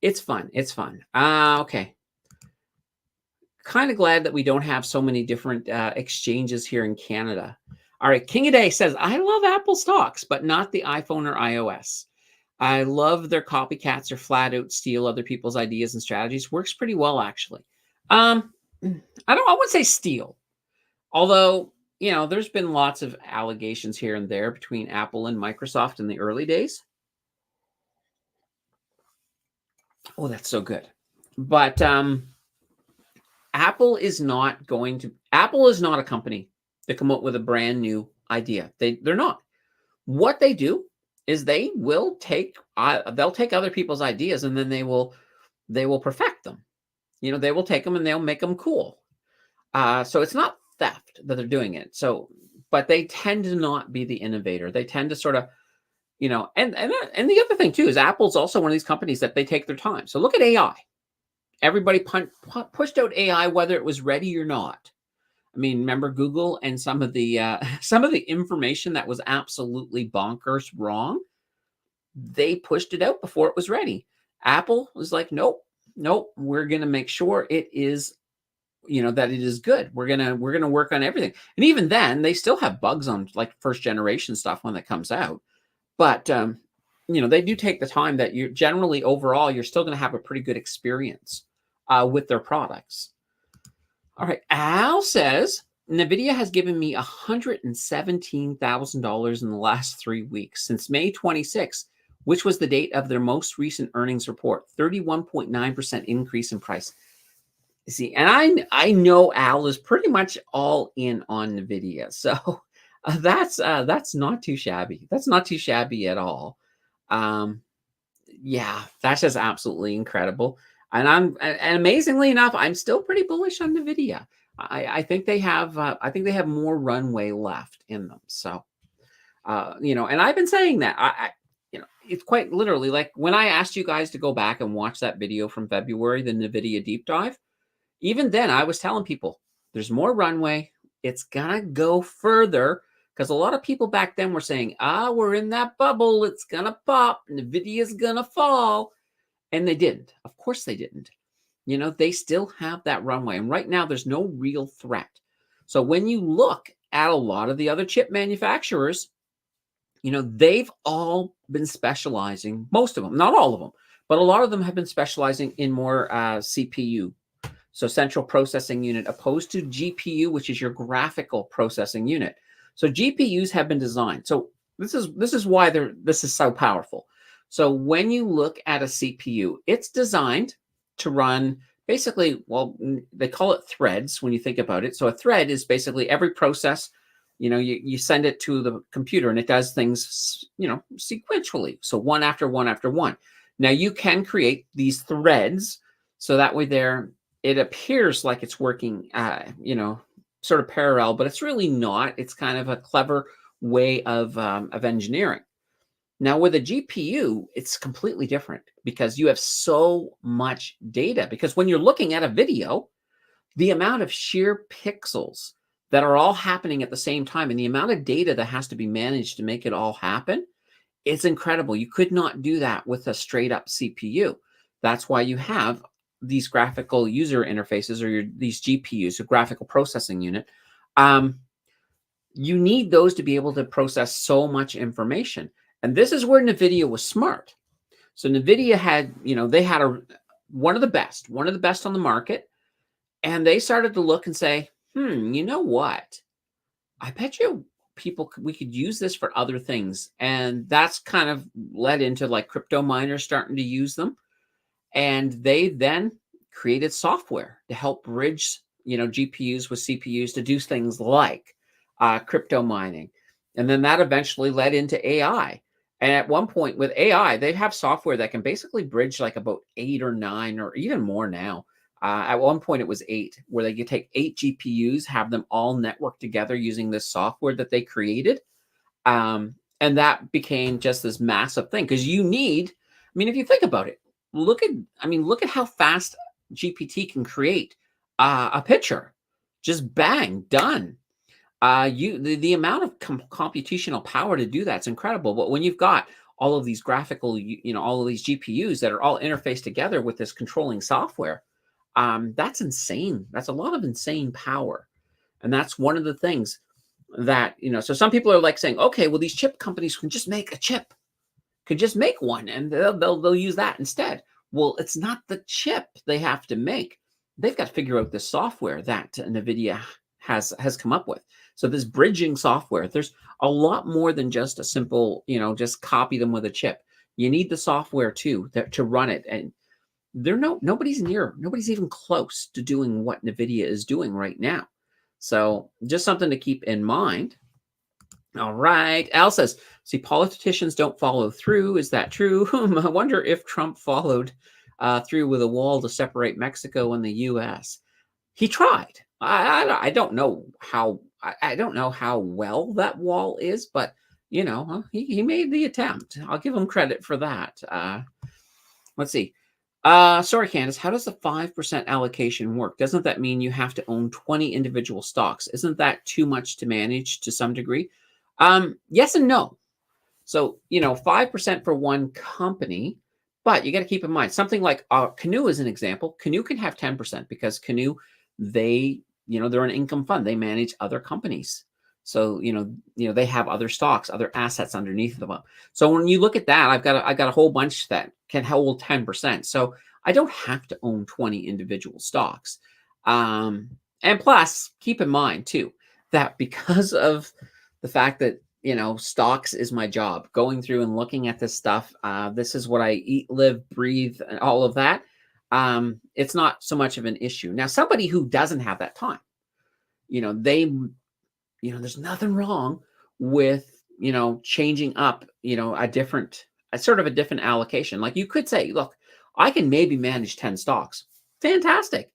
it's fun. It's fun. Okay. Kind of glad that we don't have so many different exchanges here in Canada. All right. King of Day says, I love Apple stocks, but not the iPhone or iOS. I love their copycats or flat out steal other people's ideas and strategies. Works pretty well, actually. I wouldn't say steal. Although, there's been lots of allegations here and there between Apple and Microsoft in the early days. Oh, that's so good. But Apple is not a company that come up with a brand new idea. They're not. What they do is they will they'll take other people's ideas and then they will perfect them. They will take them and they'll make them cool. So it's not theft that they're doing it. So, but they tend to not be the innovator. They tend to sort of, And the other thing too is Apple's also one of these companies that they take their time. So look at AI. Everybody pushed out AI whether it was ready or not. I mean, remember Google and some of the some of the information that was absolutely bonkers wrong. They pushed it out before it was ready. Apple was like, nope, nope. We're gonna make sure it is, that it is good. We're gonna work on everything. And even then, they still have bugs on like first generation stuff when that comes out. But they do take the time that you're generally overall, you're still gonna have a pretty good experience with their products. All right. Al says NVIDIA has given me $117,000 in the last 3 weeks since May 26th, which was the date of their most recent earnings report. 31.9% increase in price. See, and I know Al is pretty much all in on NVIDIA, so that's not too shabby. That's not too shabby at all. Yeah, that's just absolutely incredible. And amazingly enough, I'm still pretty bullish on NVIDIA. I think they have more runway left in them. So, and I've been saying that it's quite literally like when I asked you guys to go back and watch that video from February, the NVIDIA deep dive. Even then, I was telling people there's more runway. It's gonna go further because a lot of people back then were saying, we're in that bubble. It's gonna pop. NVIDIA's gonna fall. And they didn't. Of course they didn't. They still have that runway. And right now, there's no real threat. So when you look at a lot of the other chip manufacturers, they've all been specializing, most of them, not all of them, but a lot of them have been specializing in more CPU. So central processing unit opposed to GPU, which is your graphical processing unit. So GPUs have been designed. So this is why this is so powerful. So when you look at a CPU, it's designed to run basically, well, they call it threads when you think about it. So a thread is basically every process, you send it to the computer and it does things, sequentially. So one after one after one. Now you can create these threads so that way it appears like it's working, sort of parallel, but it's really not. It's kind of a clever way of engineering. Now, with a GPU, it's completely different because you have so much data. Because when you're looking at a video, the amount of sheer pixels that are all happening at the same time and the amount of data that has to be managed to make it all happen, it's incredible. You could not do that with a straight up CPU. That's why you have these graphical user interfaces or these GPUs, a graphical processing unit. You need those to be able to process so much information. And this is where NVIDIA was smart. So NVIDIA had, they had one of the best on the market. And they started to look and say, you know what? I bet you we could use this for other things. And that's kind of led into like crypto miners starting to use them. And they then created software to help bridge, GPUs with CPUs to do things like crypto mining. And then that eventually led into AI. And at one point with AI, they have software that can basically bridge like about 8 or 9 or even more now. At one point it was 8, where they could take 8 GPUs, have them all network together using this software that they created. And that became just this massive thing because if you think about it, look at how fast GPT can create a picture. Just bang, done. The amount of computational power to do that's incredible. But when you've got all of these graphical, all of these GPUs that are all interfaced together with this controlling software, that's insane. That's a lot of insane power. And that's one of the things that, so some people are like saying, okay, well, these chip companies can just make a chip, could just make one and they'll use that instead. Well, it's not the chip they have to make. They've got to figure out the software that NVIDIA has come up with. So this bridging software, there's a lot more than just a simple, just copy them with a chip. You need the software too to run it. And nobody's even close to doing what NVIDIA is doing right now. So just something to keep in mind. All right. Al says, see, politicians don't follow through. Is that true? I wonder if Trump followed through with a wall to separate Mexico and the U.S. He tried. I don't know how well that wall is, but he made the attempt. I'll give him credit for that. Let's see. Sorry, Candace, how does the 5% allocation work? Doesn't that mean you have to own 20 individual stocks? Isn't that too much to manage to some degree? Yes and no. So, 5% for one company, but you got to keep in mind something like Canoe is an example. Canoe can have 10% because Canoe, they're an income fund. They manage other companies. So, they have other stocks, other assets underneath them. So when you look at that, I got a whole bunch that can hold 10%. So I don't have to own 20 individual stocks. And plus, keep in mind too, that because of the fact that stocks is my job. Going through and looking at this stuff, this is what I eat, live, breathe, and all of that. It's not so much of an issue. Now, somebody who doesn't have that time, there's nothing wrong with, changing up, a sort of a different allocation. Like you could say, look, I can maybe manage 10 stocks. Fantastic.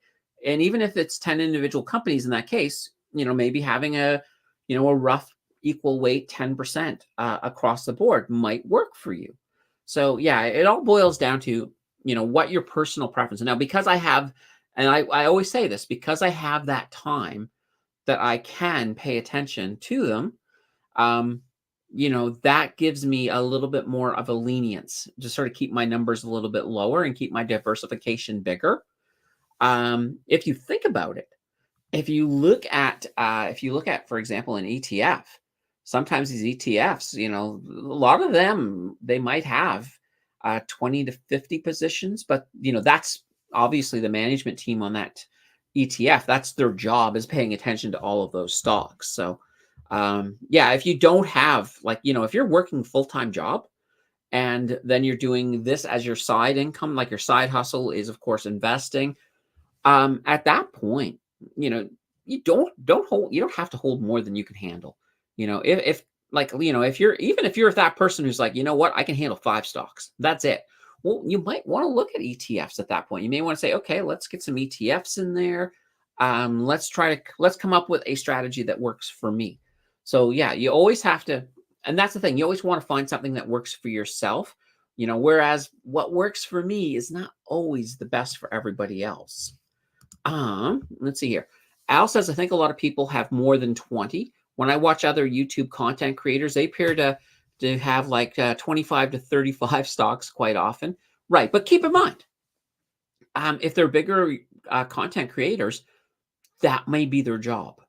And even if it's 10 individual companies in that case, maybe having a rough equal weight 10% across the board might work for you. So yeah, it all boils down to, what your personal preference. Now, because I have, and I always say this, because I have that time that I can pay attention to them, that gives me a little bit more of a lenience to sort of keep my numbers a little bit lower and keep my diversification bigger. If you think about it, if you look at, for example, an ETF, sometimes these ETFs, a lot of them, they might have 20 to 50 positions, but, that's obviously the management team on that ETF. That's their job, is paying attention to all of those stocks. So, if you don't have, if you're working full-time job and then you're doing this as your side income, like your side hustle is, of course, investing, at that point, you don't have to hold more than you can handle. If you're that person who's like, I can handle 5 stocks. That's it. Well, you might want to look at ETFs at that point. You may want to say, okay, let's get some ETFs in there. Let's come up with a strategy that works for me. So yeah, you always have to, and that's the thing, you always want to find something that works for yourself, whereas what works for me is not always the best for everybody else. Let's see here. Al says, I think a lot of people have more than 20. When I watch other YouTube content creators, they appear to have like 25 to 35 stocks quite often. Right. But keep in mind, if they're bigger content creators, that may be their job.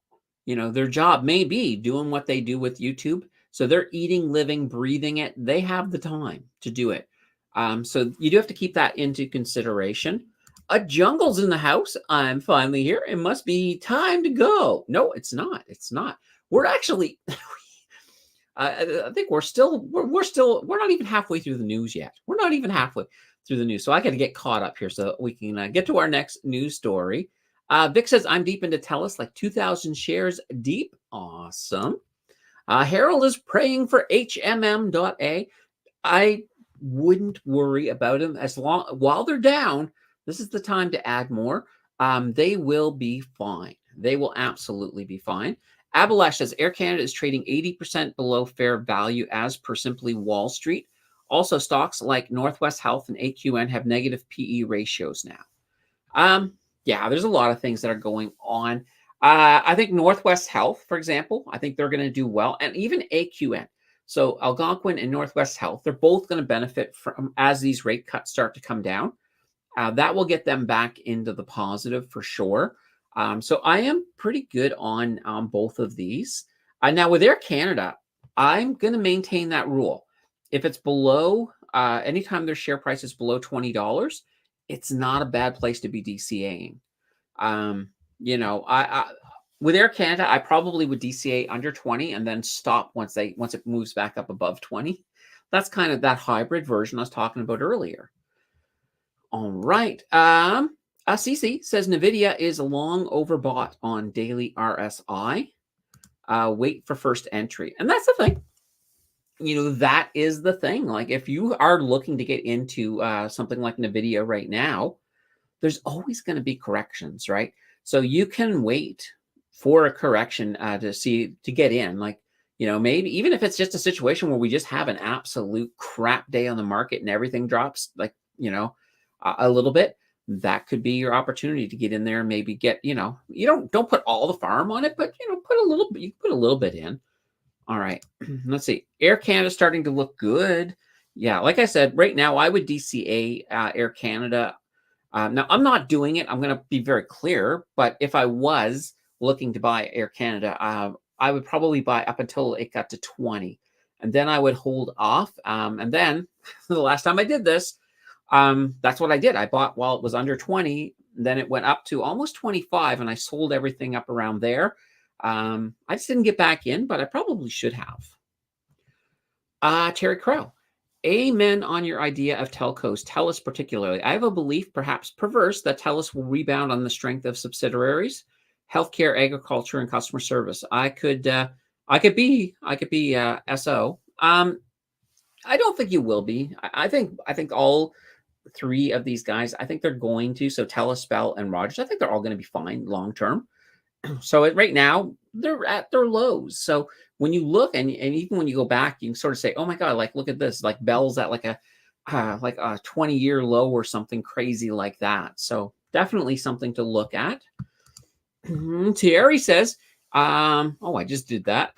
Their job may be doing what they do with YouTube. So they're eating, living, breathing it. They have the time to do it. So you do have to keep that into consideration. A jungle's in the house. I'm finally here. It must be time to go. No, it's not. It's not. We're actually, I think we're not even halfway through the news yet. We're not even halfway through the news. So I got to get caught up here so we can get to our next news story. Vic says, I'm deep into TELUS, like 2,000 shares deep. Awesome. Harold is praying for HMM.A. I wouldn't worry about him while they're down. This is the time to add more. They will be fine. They will absolutely be fine. Abalash says Air Canada is trading 80% below fair value as per Simply Wall Street. Also, stocks like Northwest Health and AQN have negative PE ratios now. There's a lot of things that are going on. I think Northwest Health, for example, I think they're going to do well, and even AQN. So Algonquin and Northwest Health, they're both going to benefit from as these rate cuts start to come down. That will get them back into the positive for sure. So I am pretty good on both of these. Now with Air Canada, I'm going to maintain that rule. If it's below, anytime their share price is below $20, it's not a bad place to be DCAing. With Air Canada, I probably would DCA under 20 and then stop once it moves back up above 20. That's kind of that hybrid version I was talking about earlier. All right. CC says NVIDIA is long overbought on daily RSI. Wait for first entry. And that's the thing. That is the thing. Like if you are looking to get into something like NVIDIA right now, there's always going to be corrections, right? So you can wait for a correction to get in. Like, Maybe even if it's just a situation where we just have an absolute crap day on the market and everything drops like, a little bit, that could be your opportunity to get in there and maybe get, you don't put all the farm on it, but put a little bit, you put a little bit in. All right. Let's see. Air Canada starting to look good. Yeah, like I said, right now I would DCA Air Canada. Now I'm not doing it. I'm going to be very clear, but if I was looking to buy Air Canada, I would probably buy up until it got to 20, and then I would hold off. And then the last time I did this, that's what I did. I bought while it was under 20, then it went up to almost 25, and I sold everything up around there. I just didn't get back in, but I probably should have. Terry Crow. Amen on your idea of telcos, TELUS particularly. I have a belief, perhaps perverse, that TELUS will rebound on the strength of subsidiaries, healthcare, agriculture, and customer service. I could be SO. I don't think you will be. I think all three of these guys, I think they're going to. So TELUS, Bell, and Rogers, I think they're all going to be fine long term. So right now they're at their lows. So when you look and even when you go back, you can sort of say, oh my God, like look at this, like Bell's at like a 20-year low or something crazy like that. So definitely something to look at. Thierry says, I just did that.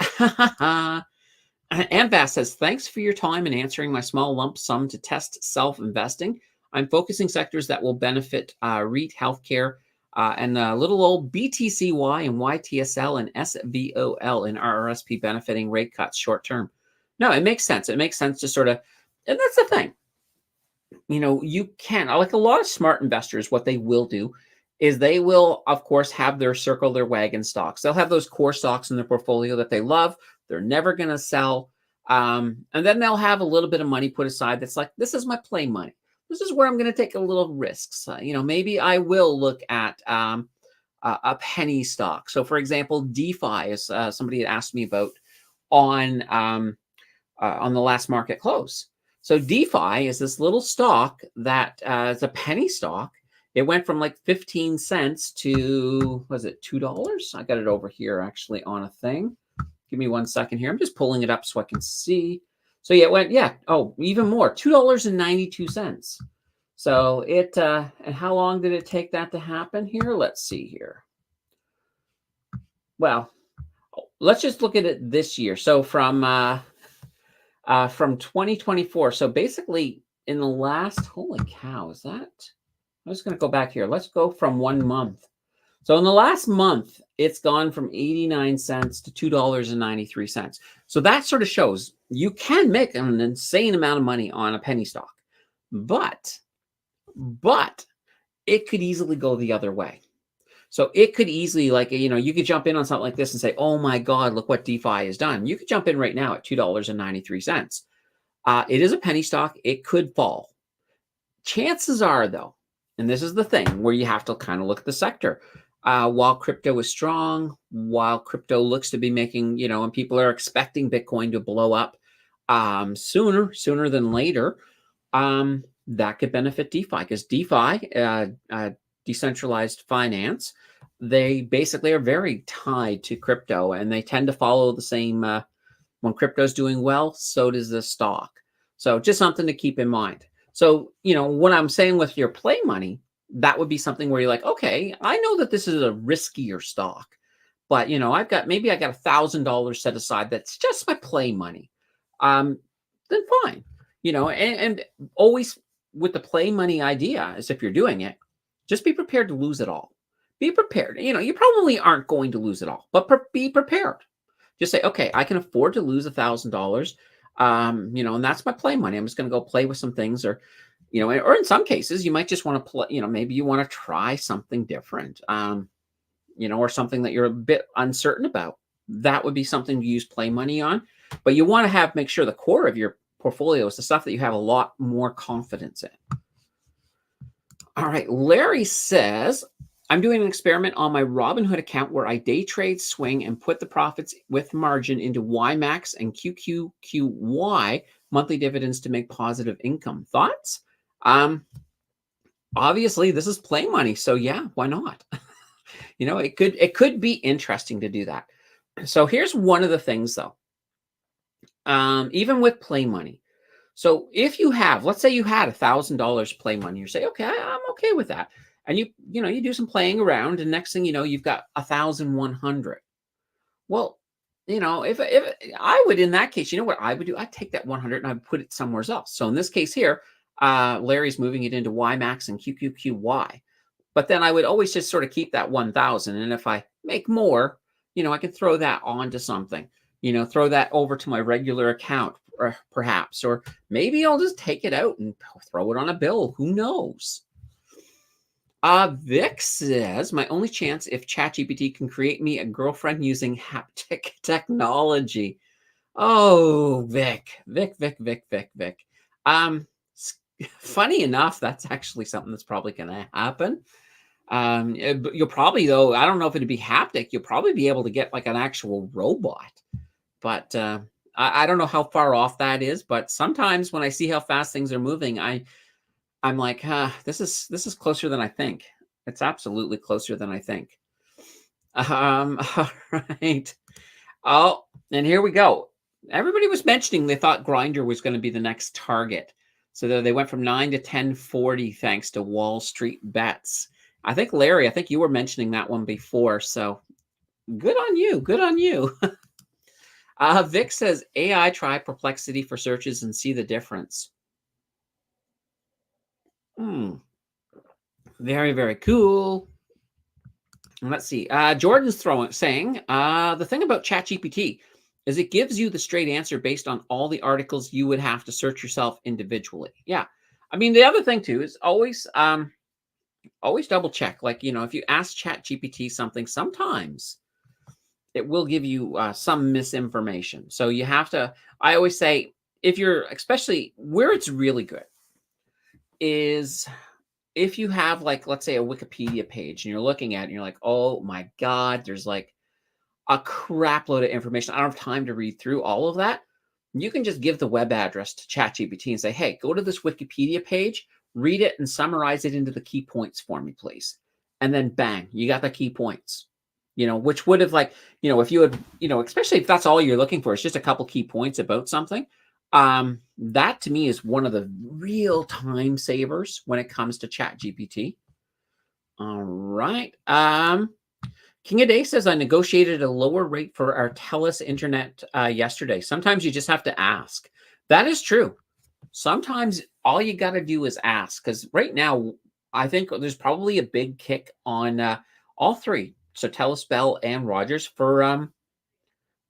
Anvas says, thanks for your time and answering my small lump sum to test self-investing. I'm focusing sectors that will benefit REIT, healthcare, and little old BTCY and YTSL and SVOL and RRSP benefiting rate cuts short term. No, it makes sense. It makes sense to sort of, and that's the thing. You can, like a lot of smart investors, what they will do is they will, of course, have their circle their wagon stocks. They'll have those core stocks in their portfolio that they love. They're never going to sell. And then they'll have a little bit of money put aside that's like, this is my play money. This is where I'm going to take a little risks. Maybe I will look at a penny stock. So, for example, DeFi is somebody had asked me about on the last market close. So DeFi is this little stock that is a penny stock. It went from like 15 cents to, was it $2? I got it over here actually on a thing. Give me 1 second here. I'm just pulling it up so I can see. So yeah, it went, even more, $2.92. So it, and how long did it take that to happen here? Let's see here. Well, let's just look at it this year. So from 2024. So basically in the last, holy cow, is that? I'm just going to go back here. Let's go from 1 month. So in the last month, it's gone from 89 cents to $2.93. So that sort of shows you can make an insane amount of money on a penny stock, but it could easily go the other way. So it could easily, like, you could jump in on something like this and say, oh my God, look what DeFi has done. You could jump in right now at $2.93. It is a penny stock. It could fall. Chances are, though, and this is the thing where you have to kind of look at the sector. While crypto is strong, while crypto looks to be making, and people are expecting Bitcoin to blow up sooner than later, that could benefit DeFi because DeFi, decentralized finance, they basically are very tied to crypto and they tend to follow the same. When crypto's doing well, so does the stock. So just something to keep in mind. So, what I'm saying with your play money, that would be something where you're like, okay, I know that this is a riskier stock, but I got $1,000 set aside. That's just my play money. Then fine, and always with the play money idea is if you're doing it, just be prepared to lose it all. Be prepared. You probably aren't going to lose it all, but be prepared. Just say, okay, I can afford to lose $1,000. And that's my play money. I'm just going to go play with some things or in some cases you might just want to play, maybe you want to try something different, or something that you're a bit uncertain about. That would be something to use play money on, but you want to make sure the core of your portfolio is the stuff that you have a lot more confidence in. All right. Larry says, I'm doing an experiment on my Robinhood account where I day trade, swing, and put the profits with margin into YMAX and QQQY monthly dividends to make positive income. Thoughts? Obviously, this is play money, so yeah, why not? It could be interesting to do that. So here's one of the things, though. even with play money. So if you have, let's say you had $1,000 play money, you say, okay, I'm okay with that. And you do some playing around, and next thing you know, you've got 1,100. Well, if I would, in that case, you know what I would do? I'd take that 100 and I'd put it somewhere else. So in this case here, Larry's moving it into YMAX and QQQY. But then I would always just sort of keep that 1,000. And if I make more, I can throw that onto something, throw that over to my regular account, perhaps, or maybe I'll just take it out and throw it on a bill. Who knows? Vic says, my only chance if ChatGPT can create me a girlfriend using haptic technology. Oh, Vic. Um, Funny enough, that's actually something that's probably going to happen. But you'll probably, though, I don't know if it'd be haptic. You'll probably be able to get like an actual robot. But I don't know how far off that is. But sometimes when I see how fast things are moving, I'm like, this is closer than I think. It's absolutely closer than I think. All right. Oh, and here we go. Everybody was mentioning they thought Grindr was going to be the next target. So they went from 9 to 1040 thanks to Wall Street Bets. I think, Larry, I think you were mentioning that one before. So good on you. Good on you. Vic says, AI try Perplexity for searches and see the difference. Very, very cool. Let's see. Jordan's saying, the thing about ChatGPT is it gives you the straight answer based on all the articles you would have to search yourself individually. Yeah. I mean, the other thing too is always double check. Like, if you ask ChatGPT something, sometimes it will give you some misinformation. So you have to, I always say, if you're, especially where it's really good is if you have, like, let's say a Wikipedia page and you're looking at it and you're like, oh my God, there's like a crap load of information. I don't have time to read through all of that. You can just give the web address to ChatGPT and say, hey, go to this Wikipedia page, read it and summarize it into the key points for me, please. And then bang, you got the key points, which would have if you had, especially if that's all you're looking for, it's just a couple key points about something. That to me is one of the real time savers when it comes to ChatGPT. All right. King of Day says, I negotiated a lower rate for our TELUS internet yesterday. Sometimes you just have to ask. That is true. Sometimes all you got to do is ask, because right now I think there's probably a big kick on all three. So TELUS, Bell, and Rogers for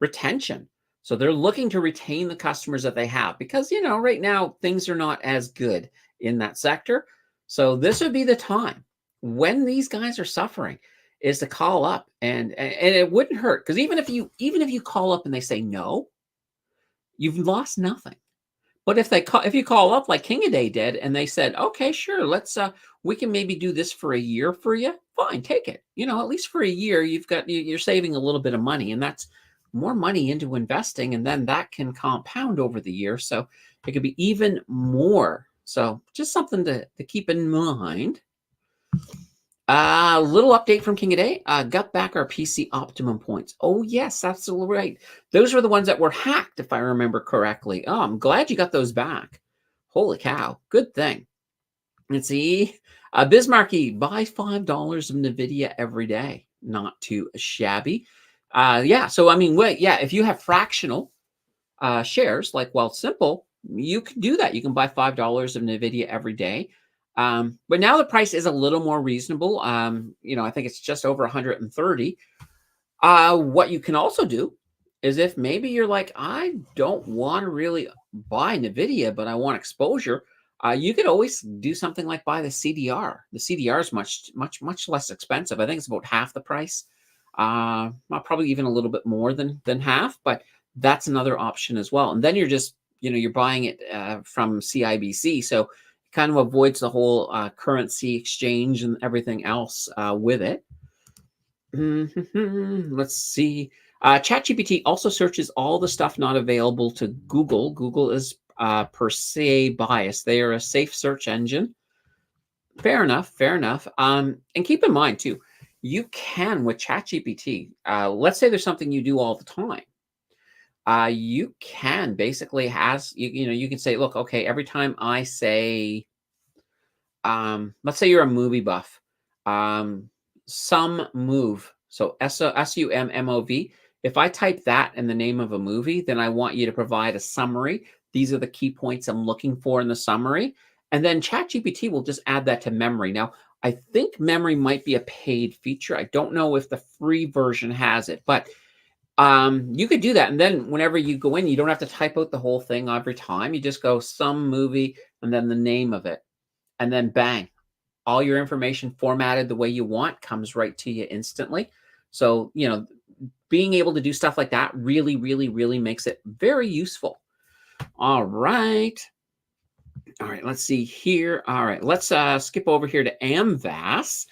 retention. So they're looking to retain the customers that they have because, right now things are not as good in that sector. So this would be the time when these guys are suffering is to call up and it wouldn't hurt, because even if you call up and they say no, you've lost nothing. But if you call up like King of Day did and they said, okay, sure, let's we can maybe do this for a year for you, fine, take it. At least for a year you're saving a little bit of money, and that's more money into investing, and then that can compound over the year, so it could be even more. So just something to keep in mind. Little update from King of Day. Got back our PC Optimum points. Oh, yes, that's right. Those were the ones that were hacked, if I remember correctly. Oh, I'm glad you got those back. Holy cow. Good thing. Let's see. Bismarcky, buy $5 of NVIDIA every day. Not too shabby. Yeah, so I mean, if you have fractional shares like Wealthsimple, you can do that. You can buy $5 of NVIDIA every day. But now the price is a little more reasonable. I think it's just over 130. What you can also do is, if maybe you're like, I don't want to really buy NVIDIA, but I want exposure, you could always do something like buy the CDR. The CDR is much less expensive. I think it's about half the price. Probably even a little bit more than half, but that's another option as well. And then you're just, you're buying it from CIBC. So kind of avoids the whole currency exchange and everything else with it. Let's see. ChatGPT also searches all the stuff not available to Google. Google is per se biased. They are a safe search engine. Fair enough. And keep in mind too, you can with ChatGPT. Let's say there's something you do all the time. You can basically you can say, look, okay, every time I say, let's say you're a movie buff, um, some move. So SUMMOV. If I type that in the name of a movie, then I want you to provide a summary. These are the key points I'm looking for in the summary. And then ChatGPT will just add that to memory. Now, I think memory might be a paid feature. I don't know if the free version has it, but you could do that. And then whenever you go in, you don't have to type out the whole thing every time. You just go some movie and then the name of it. And then bang, all your information formatted the way you want comes right to you instantly. So, being able to do stuff like that really, really, really makes it very useful. All right. All right, let's see here. All right, let's skip over here to AmVas.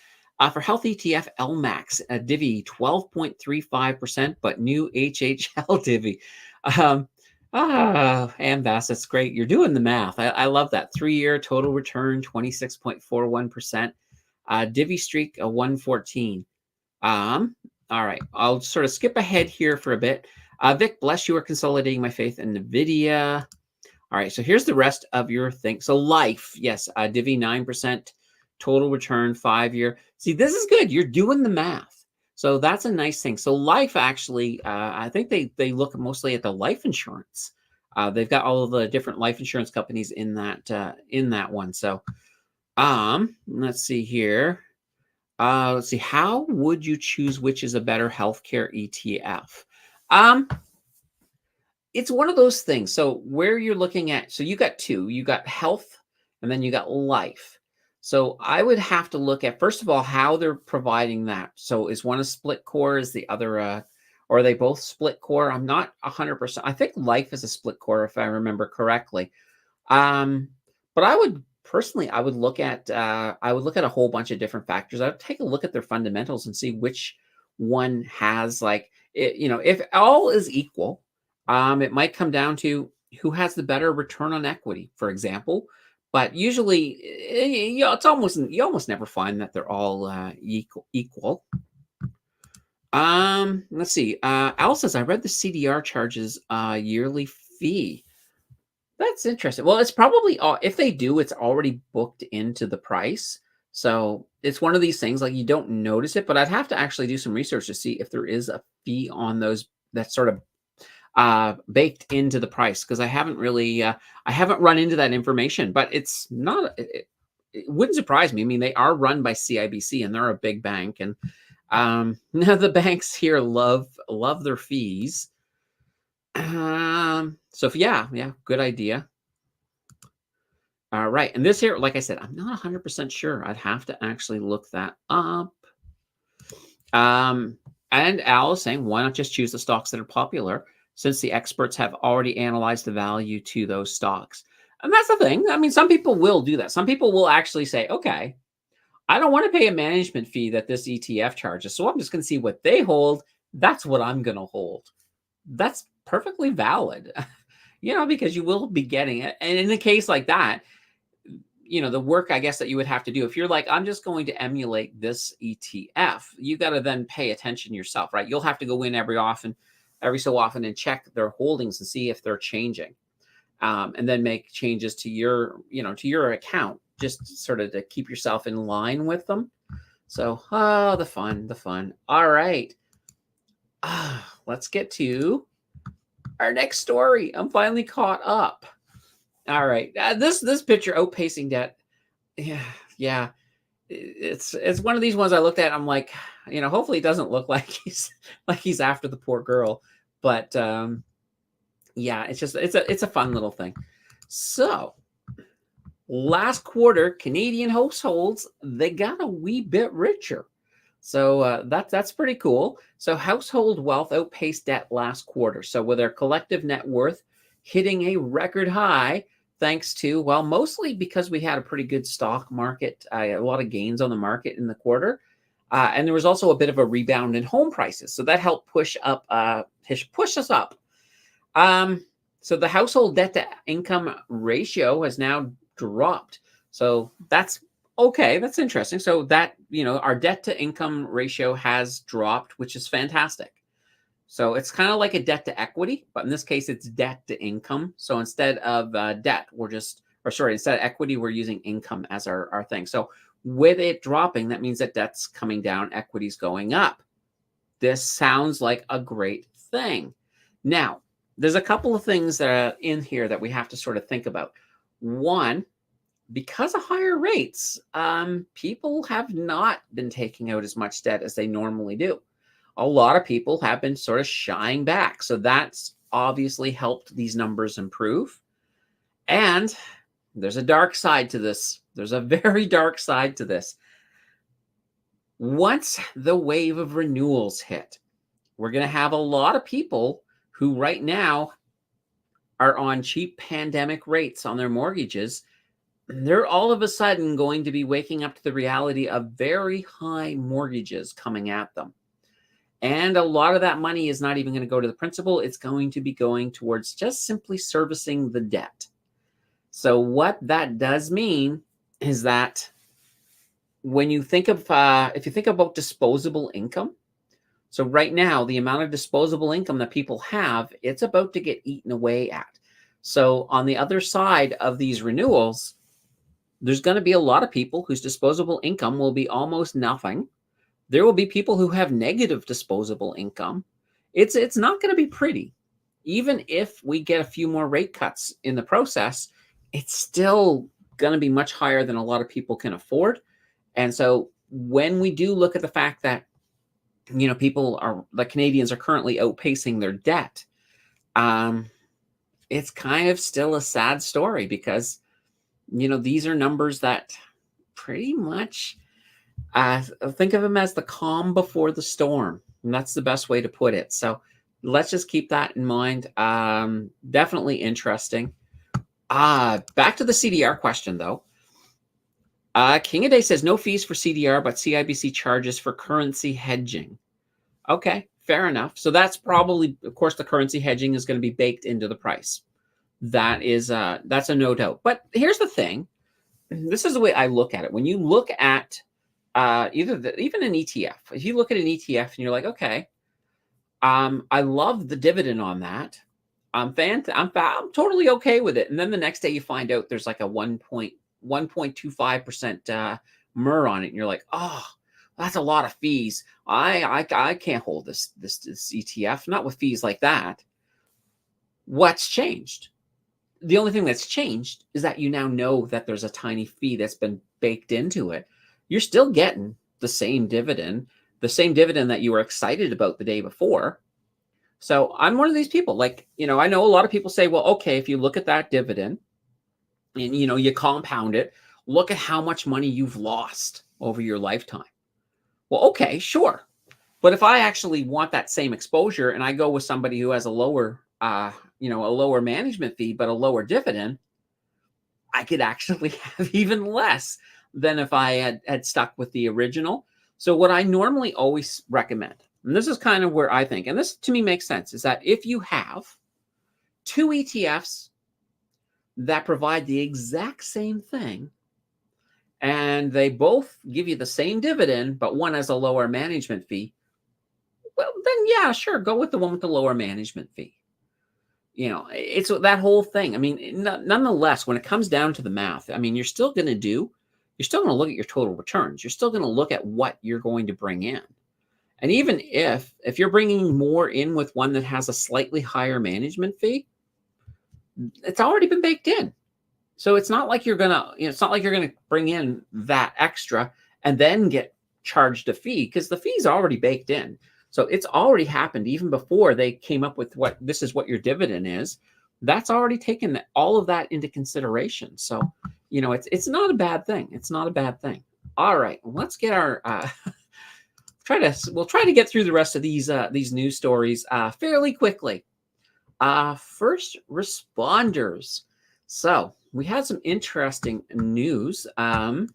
For health ETF, LMAX, Divi 12.35%, but new HHL Divi. AmVas, that's great. You're doing the math. I love that. 3-year total return, 26.41%. Divi streak, a 114. All right, I'll sort of skip ahead here for a bit. Vic, bless you, are consolidating my faith in NVIDIA. All right, so here's the rest of your thing. So life, yes, Divi 9%, total return 5-year. See, this is good. You're doing the math. So that's a nice thing. So life actually, I think they look mostly at the life insurance. They've got all of the different life insurance companies in that one. So let's see here. Let's see. How would you choose which is a better healthcare ETF? It's one of those things. So where you're looking at, so you got two. You got health, and then you got life. So I would have to look at, first of all, how they're providing that. So is one a split core? Is the other or are they both split core? I'm not 100%. I think life is a split core, if I remember correctly. But I would personally, I would look at a whole bunch of different factors. I would take a look at their fundamentals and see which one has if all is equal, it might come down to who has the better return on equity, for example. But usually, you almost never find that they're all equal. Let's see. Al says, I read the CDR charges yearly fee. That's interesting. Well, it's probably if they do, it's already booked into the price. So it's one of these things like you don't notice it, but I'd have to actually do some research to see if there is a fee on those that's sort of baked into the price, because I haven't really I haven't run into that information, but it's not it wouldn't surprise me. I mean, they are run by CIBC and they're a big bank, and the banks here love their fees. So yeah, good idea. All right, and this here, like I said, I'm not 100% sure. I'd have to actually look that up. And Al is saying, why not just choose the stocks that are popular, since the experts have already analyzed the value to those stocks? And that's the thing. I mean, some people will do that. Some people will actually say, okay, I don't want to pay a management fee that this ETF charges, so I'm just going to see what they hold. That's what I'm going to hold. That's perfectly valid, because you will be getting it. And in a case like that, the work, I guess, that you would have to do, if you're like, I'm just going to emulate this ETF, you got to then pay attention yourself, right? You'll have to go in every so often and check their holdings and see if they're changing, and then make changes to your account, just sort of to keep yourself in line with them. So, the fun. All right. Let's get to our next story. I'm finally caught up. All right. This picture, outpacing debt. Yeah. It's one of these ones I looked at. I'm like, hopefully it doesn't look like he's after the poor girl. But yeah, it's a fun little thing. So last quarter, Canadian households, they got a wee bit richer. So that's pretty cool. So household wealth outpaced debt last quarter. So with their collective net worth hitting a record high, thanks to, well, mostly because we had a pretty good stock market, a lot of gains on the market in the quarter. And there was also a bit of a rebound in home prices. So that helped push us up. So the household debt to income ratio has now dropped. So that's okay. That's interesting. So that, our debt to income ratio has dropped, which is fantastic. So it's kind of like a debt to equity, but in this case, it's debt to income. So instead of debt, instead of equity, we're using income as our thing. So with it dropping, that means that debt's coming down, equity's going up. This sounds like a great thing. Now, there's a couple of things that are in here that we have to sort of think about. One, because of higher rates, people have not been taking out as much debt as they normally do. A lot of people have been sort of shying back. So that's obviously helped these numbers improve. And there's a dark side to this. There's a very dark side to this. Once the wave of renewals hit, we're going to have a lot of people who right now are on cheap pandemic rates on their mortgages. They're all of a sudden going to be waking up to the reality of very high mortgages coming at them. And a lot of that money is not even going to go to the principal. It's going to be going towards just simply servicing the debt. So what that does mean is that when you think of, if you think about disposable income, so right now, the amount of disposable income that people have, it's about to get eaten away at. So on the other side of these renewals, there's going to be a lot of people whose disposable income will be almost nothing. There will be people who have negative disposable income. It's not going to be pretty. Even if we get a few more rate cuts in the process, it's still going to be much higher than a lot of people can afford. And so when we do look at the fact that, the Canadians are currently outpacing their debt, it's kind of still a sad story because, these are numbers that pretty much think of them as the calm before the storm. And that's the best way to put it. So let's just keep that in mind. Definitely interesting. Back to the CDR question, though. King of Day says no fees for CDR, but CIBC charges for currency hedging. Okay, fair enough. So that's probably, of course, the currency hedging is going to be baked into the price. That's a no doubt. But here's the thing. This is the way I look at it. When you look at even an ETF, if you look at an ETF and you're like, okay, I love the dividend on that. I'm totally okay with it. And then the next day you find out there's like a 1.25% MER on it, and you're like, oh, that's a lot of fees. I can't hold this ETF, not with fees like that. What's changed? The only thing that's changed is that you now know that there's a tiny fee that's been baked into it. You're still getting the same dividend that you were excited about the day before. So I'm one of these people, I know a lot of people say, well, okay, if you look at that dividend and, you compound it, look at how much money you've lost over your lifetime. Well, okay, sure. But if I actually want that same exposure and I go with somebody who has a lower management fee, but a lower dividend, I could actually have even less than if I had stuck with the original. So what I normally always recommend, and this is kind of where I think, and this to me makes sense, is that if you have two ETFs that provide the exact same thing, and they both give you the same dividend, but one has a lower management fee, well, then yeah, sure, go with the one with the lower management fee. It's that whole thing. I mean, nonetheless, when it comes down to the math, I mean, you're still going to look at your total returns. You're still going to look at what you're going to bring in. And even if you're bringing more in with one that has a slightly higher management fee, it's already been baked in. So it's not like you're going to bring in that extra and then get charged a fee, because the fee's already baked in. So it's already happened even before they came up with this is what your dividend is. That's already taken all of that into consideration. So, it's not a bad thing. It's not a bad thing. All right, let's get our we'll try to get through the rest of these news stories fairly quickly. First responders. So we had some interesting news. Here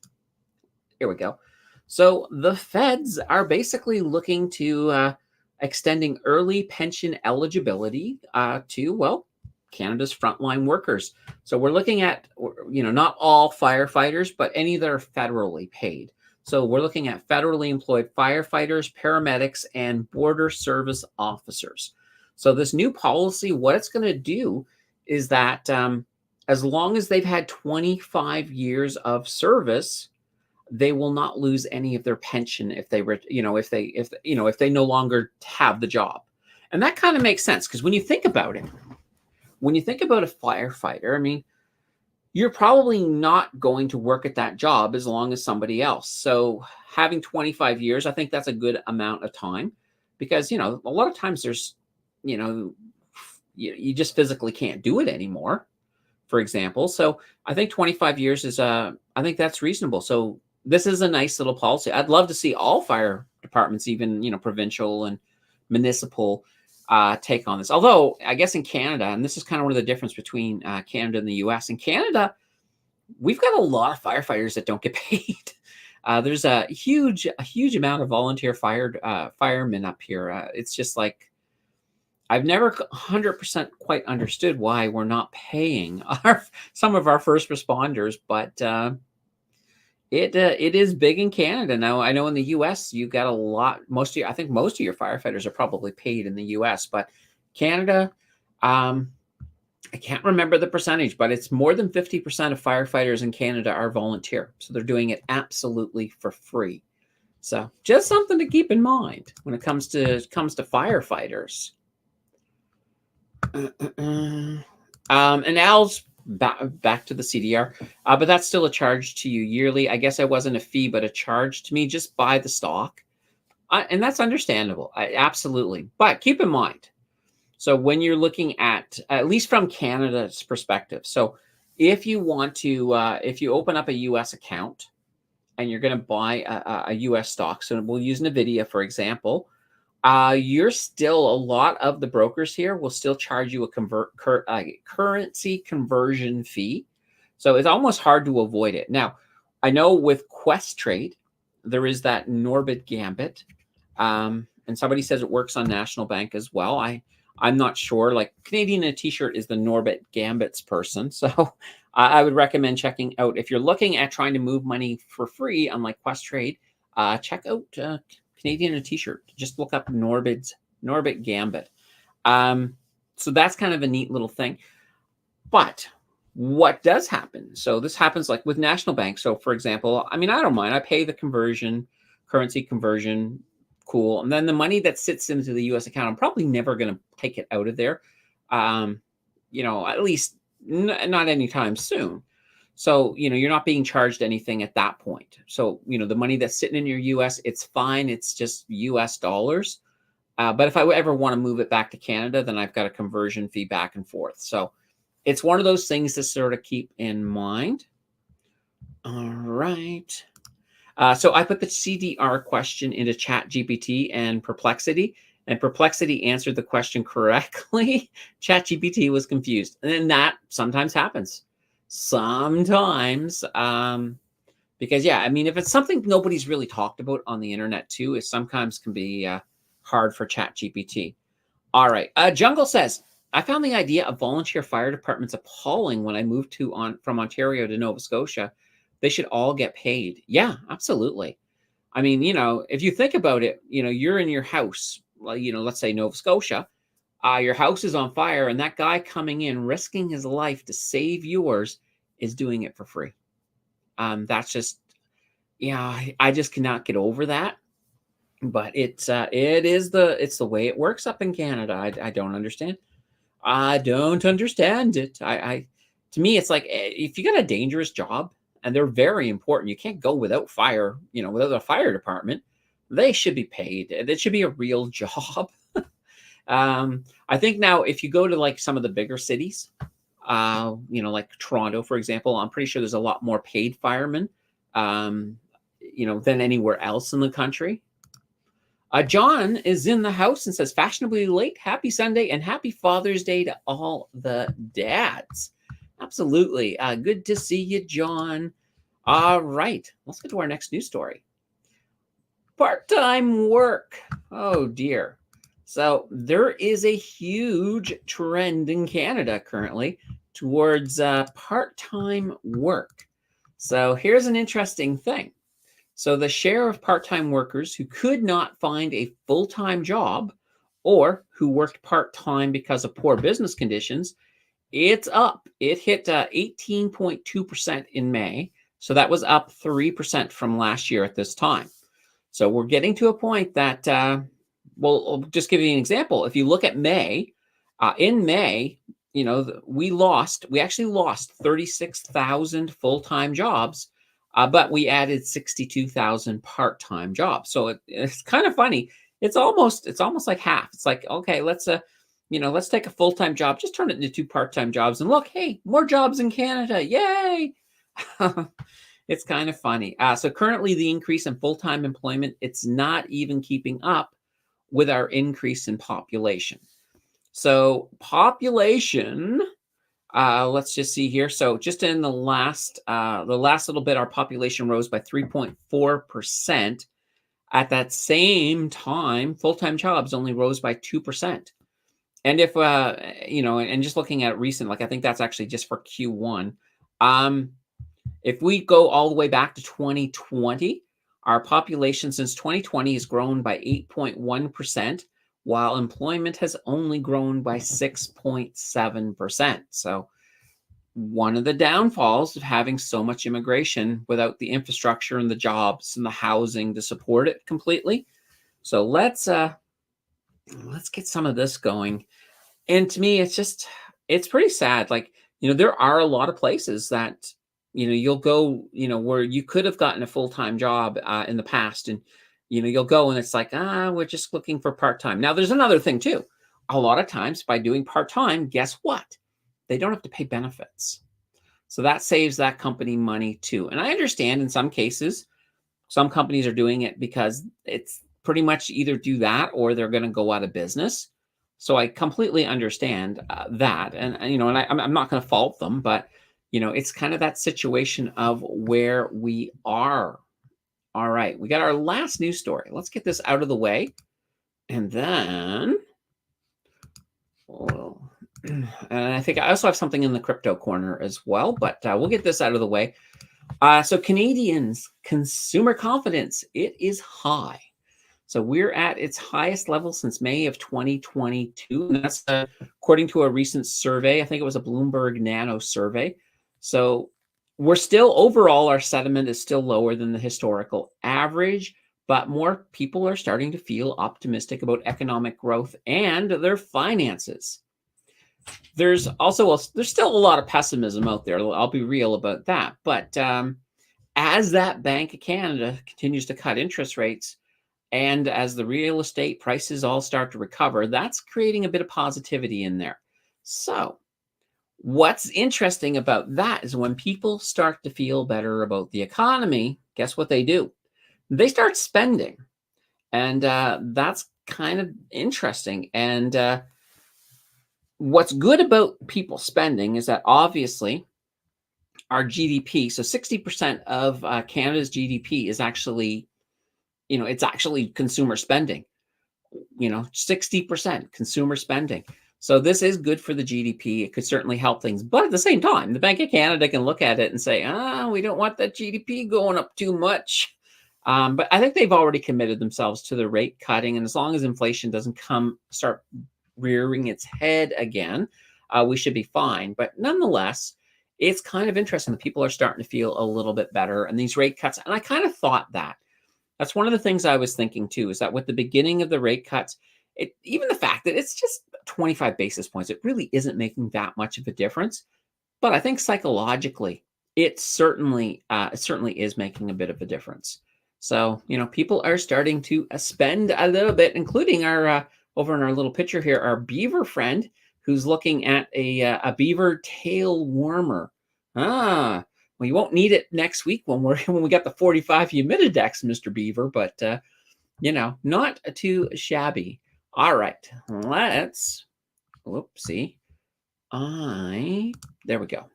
we go. So the feds are basically looking to extending early pension eligibility to, Canada's frontline workers. So we're looking at, not all firefighters, but any that are federally paid. So we're looking at federally employed firefighters, paramedics, and border service officers. So this new policy, what it's going to do is that as long as they've had 25 years of service, they will not lose any of their pension if they, if they no longer have the job. And that kind of makes sense because when you think about it, when you think about a firefighter, I mean, you're probably not going to work at that job as long as somebody else. So having 25 years, I think that's a good amount of time because, a lot of times there's, you know, you just physically can't do it anymore, for example. So I think 25 years is, I think that's reasonable. So this is a nice little policy. I'd love to see all fire departments, even, provincial and municipal, take on this. Although I guess in Canada, and this is kind of one of the difference between Canada and the US. In Canada, we've got a lot of firefighters that don't get paid. There's a huge amount of volunteer firemen up here. It's just like I've never 100% quite understood why we're not paying some of our first responders, but it is big in Canada. Now, I know in the US, you got a lot. I think most of your firefighters are probably paid in the US, but Canada, I can't remember the percentage, but it's more than 50% of firefighters in Canada are volunteer. So they're doing it absolutely for free. So just something to keep in mind when it comes to firefighters. And Al's back to the CDR, but that's still a charge to you yearly. I guess it wasn't a fee, but a charge to me. Just buy the stock, and that's understandable. Absolutely, but keep in mind. So when you're looking at least from Canada's perspective, so if you want to, if you open up a U.S. account and you're going to buy a U.S. stock, so we'll use NVIDIA for example. You're still, a lot of the brokers here will still charge you a currency conversion fee. So it's almost hard to avoid it. Now, I know with Questrade, there is that Norbit Gambit. And somebody says it works on National Bank as well. I'm not sure. Like Canadian in a T-shirt is the Norbit Gambits person. So I would recommend checking out, if you're looking at trying to move money for free, unlike Questrade, check out Canadian in a T-shirt. Just look up Norbit Gambit. So that's kind of a neat little thing. But what does happen? So this happens like with National Bank. So for example, I mean, I don't mind. I pay the currency conversion, cool. And then the money that sits into the U.S. account, I'm probably never going to take it out of there. At least not anytime soon. So, you're not being charged anything at that point. So, the money that's sitting in your US, it's fine. It's just US dollars. But if I ever want to move it back to Canada, then I've got a conversion fee back and forth. So it's one of those things to sort of keep in mind. All right. So I put the CDR question into ChatGPT and Perplexity, and Perplexity answered the question correctly. ChatGPT was confused. And then that sometimes happens. Sometimes, because I mean, if it's something nobody's really talked about on the internet too, it sometimes can be hard for ChatGPT. All right. Jungle says, I found the idea of volunteer fire departments appalling when I moved from Ontario to Nova Scotia. They should all get paid. Yeah, absolutely. I mean, if you think about it, you're in your house, let's say Nova Scotia. Your house is on fire, and that guy coming in, risking his life to save yours, is doing it for free. That's just, I just cannot get over that. But it's the way it works up in Canada. I don't understand. I don't understand it. To me, it's like if you got a dangerous job, and they're very important, you can't go without fire. Without a fire department, they should be paid. It should be a real job. I think now if you go to like some of the bigger cities, like Toronto, for example, I'm pretty sure there's a lot more paid firemen, than anywhere else in the country. John is in the house and says, fashionably late, happy Sunday and happy Father's Day to all the dads. Absolutely. Good to see you, John. All right, let's get to our next news story. Part-time work. Oh dear. So there is a huge trend in Canada currently towards part-time work. So here's an interesting thing. So the share of part-time workers who could not find a full-time job or who worked part-time because of poor business conditions, it's up. It hit 18.2% in May. So that was up 3% from last year at this time. So we're getting to a point that, well, I'll just give you an example. If you look at May, in May, we actually lost 36,000 full-time jobs, but we added 62,000 part-time jobs. So it's kind of funny. It's almost like half. It's like, okay, let's take a full-time job, just turn it into two part-time jobs, and look, hey, more jobs in Canada, yay! It's kind of funny. So currently, the increase in full-time employment, it's not even keeping up with our increase in population. So population, let's just see here. So just in the last little bit, our population rose by 3.4%. At that same time, full-time jobs only rose by 2%. And if and just looking at recent, like I think that's actually just for Q1. If we go all the way back to 2020, our population since 2020 has grown by 8.1%, while employment has only grown by 6.7%. So one of the downfalls of having so much immigration without the infrastructure and the jobs and the housing to support it completely. So let's get some of this going. And to me, it's pretty sad. Like, there are a lot of places that, you'll go, where you could have gotten a full-time job in the past. And, you'll go and it's like, we're just looking for part-time. Now, there's another thing too. A lot of times by doing part-time, guess what? They don't have to pay benefits. So that saves that company money too. And I understand in some cases, some companies are doing it because it's pretty much either do that or they're going to go out of business. So I completely understand that. And I'm not going to fault them, but, it's kind of that situation of where we are. All right. We got our last news story. Let's get this out of the way. And then, and I think I also have something in the crypto corner as well, but we'll get this out of the way. So Canadians' consumer confidence, it is high. So we're at its highest level since May of 2022. And that's according to a recent survey. I think it was a Bloomberg Nano survey. So we're still, overall, our sentiment is still lower than the historical average, but more people are starting to feel optimistic about economic growth and their finances. There's still a lot of pessimism out there. I'll be real about that. But as that Bank of Canada continues to cut interest rates, and as the real estate prices all start to recover, that's creating a bit of positivity in there. So what's interesting about that is when people start to feel better about the economy, guess what they do? They start spending. And that's kind of interesting. And what's good about people spending is that obviously our GDP, so 60% of Canada's GDP is actually, it's actually consumer spending, 60% consumer spending. So this is good for the GDP. It could certainly help things. But at the same time, the Bank of Canada can look at it and say, we don't want that GDP going up too much. But I think they've already committed themselves to the rate cutting. And as long as inflation doesn't start rearing its head again, we should be fine. But nonetheless, it's kind of interesting that people are starting to feel a little bit better. And these rate cuts, and I kind of thought that. That's one of the things I was thinking too, is that with the beginning of the rate cuts, even the fact that it's just 25 basis points, it really isn't making that much of a difference. But I think psychologically, it certainly is making a bit of a difference. So, people are starting to spend a little bit, including our, over in our little picture here, our beaver friend who's looking at a beaver tail warmer. Well, you won't need it next week when we got the 45 humididex, Mr. Beaver, but not too shabby. All right, whoopsie. There we go.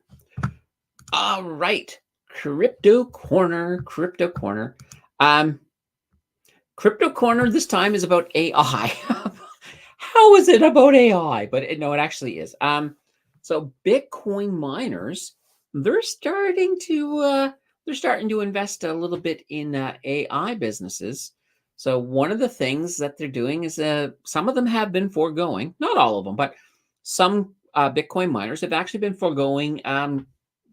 All right, Crypto Corner. Crypto Corner this time is about AI. How is it about AI? But it actually is. So Bitcoin miners, they're starting to they're starting to invest a little bit in AI businesses. So one of the things that they're doing is some of them have been foregoing, not all of them, but some Bitcoin miners have actually been foregoing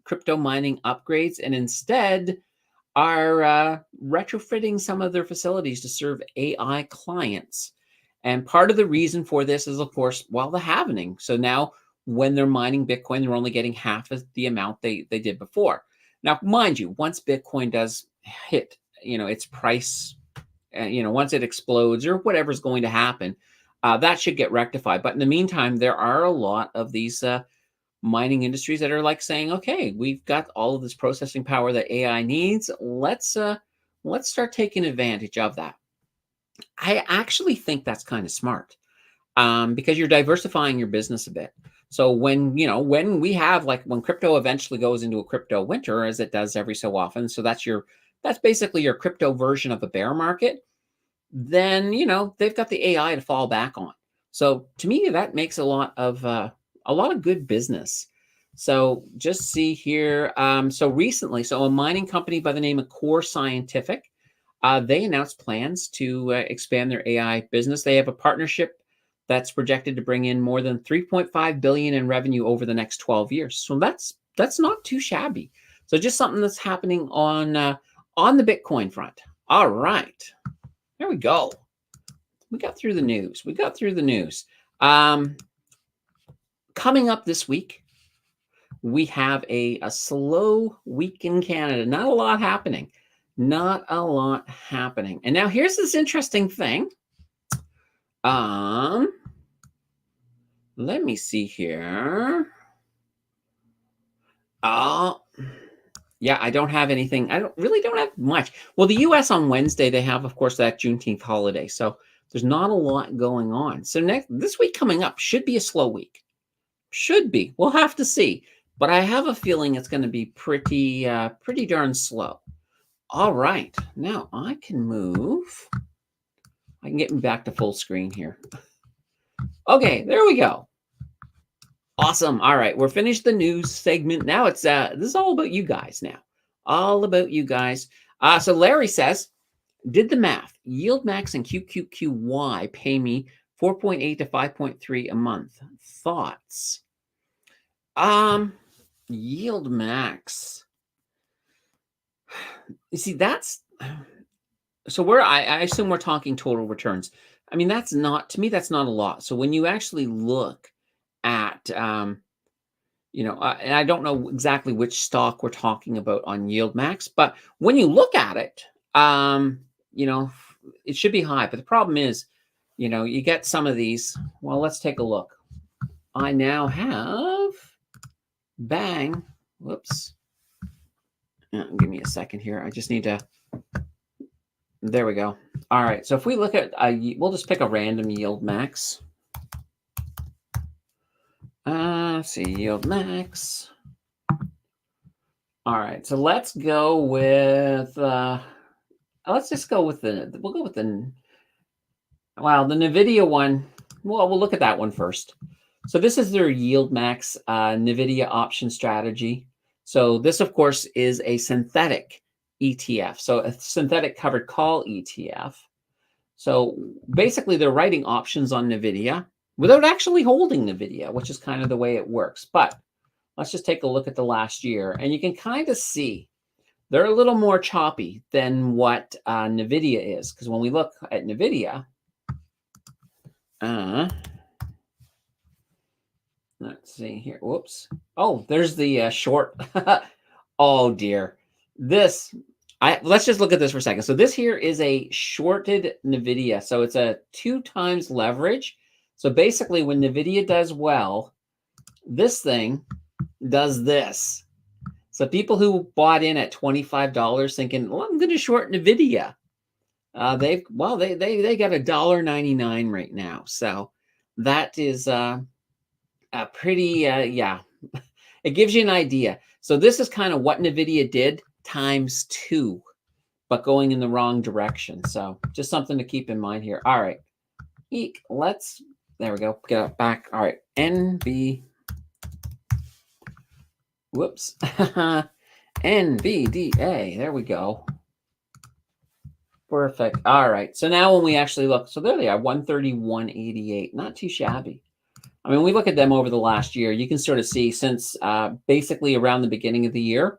crypto mining upgrades and instead are retrofitting some of their facilities to serve AI clients. And part of the reason for this is, of course, well, the halvening. So now when they're mining Bitcoin, they're only getting half of the amount they did before. Now, mind you, once Bitcoin does hit, its price, once it explodes or whatever's going to happen, that should get rectified. But in the meantime, there are a lot of these mining industries that are like saying, okay, we've got all of this processing power that AI needs. Let's start taking advantage of that. I actually think that's kind of smart because you're diversifying your business a bit. So when we have when crypto eventually goes into a crypto winter, as it does every so often, so that's basically your crypto version of a bear market. Then they've got the AI to fall back on. So to me, that makes a lot of good business. So just see here. So recently, a mining company by the name of Core Scientific, they announced plans to expand their AI business. They have a partnership that's projected to bring in more than 3.5 billion in revenue over the next 12 years. So that's not too shabby. So just something that's happening on the Bitcoin front. All right, there we go. We got through the news. Coming up this week, we have a slow week in Canada. Not a lot happening. And now here's this interesting thing. Let me see here. Yeah, I don't have anything. I don't have much. Well, the US on Wednesday, they have, of course, that Juneteenth holiday. So there's not a lot going on. So this week coming up should be a slow week. Should be. We'll have to see. But I have a feeling it's going to be pretty darn slow. All right. Now I can move. I can get me back to full screen here. Okay, there we go. Awesome. All right, we're finished the news segment. Now it's this is all about you guys now. All about you guys. So Larry says, did the math. Yield Max and QQQY pay me 4.8 to 5.3 a month. Thoughts? Yield Max. You see, that's so where I assume we're talking total returns. I mean, that's not a lot. So when you actually look at and I don't know exactly which stock we're talking about on Yield Max, but when you look at it, it should be high. But the problem is, you get some of these. Well, let's take a look. I now have bang. Whoops. Give me a second here. I just need to. There we go. All right. So if we look at, we'll just pick a random Yield Max. Let's see, Yield Max. All right. So let's go with. Let's just go with we'll go with the NVIDIA one. Well, we'll look at that one first. So this is their Yield Max NVIDIA option strategy. So this, of course, is a synthetic ETF. So a synthetic covered call ETF. So basically, they're writing options on NVIDIA without actually holding NVIDIA, which is kind of the way it works. But let's just take a look at the last year. And you can kind of see they're a little more choppy than what NVIDIA is. Because when we look at NVIDIA, let's see here. Whoops. Oh, there's the short. Oh, dear. Let's just look at this for a second. So this here is a shorted NVIDIA. So it's a 2 times leverage. So basically when NVIDIA does well, this thing does this. So people who bought in at $25 thinking, well, I'm going to short NVIDIA. They got $1.99 right now. So that is a pretty, it gives you an idea. So this is kind of what NVIDIA did times 2, but going in the wrong direction. So just something to keep in mind here. All right. There we go. Get it back. All right. NV. Whoops. NVDA. There we go. Perfect. All right. So now when we actually look, so there they are, 131.88. Not too shabby. I mean, we look at them over the last year. You can sort of see since basically around the beginning of the year,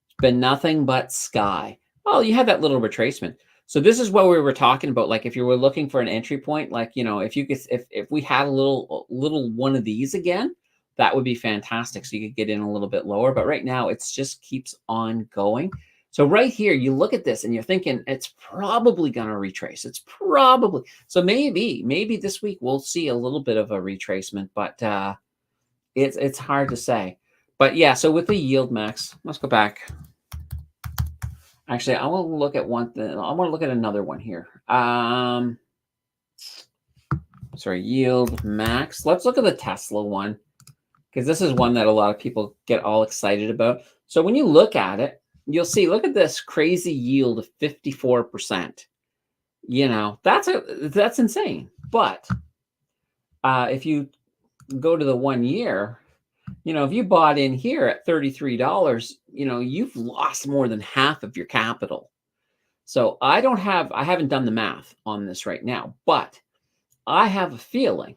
it's been nothing but sky. Oh, you had that little retracement. So this is what we were talking about. Like if you were looking for an entry point, like, you know, if you could, if we had a little one of these again, that would be fantastic. So you could get in a little bit lower. But right now, it's just keeps on going. So right here, you look at this and you're thinking it's probably going to retrace. It's probably, so maybe this week we'll see a little bit of a retracement, but it's hard to say. But yeah, so with the yield max, let's go back. Actually, I want to look at one thing. I want to look at another one here. Sorry, yield max. Let's look at the Tesla one, because this is one that a lot of people get all excited about. So when you look at it, you'll see, look at this crazy yield of 54%. You know, that's insane. But if you go to the 1 year, you know, if you bought in here at $33, you know, you've lost more than half of your capital. So I haven't done the math on this right now, but I have a feeling,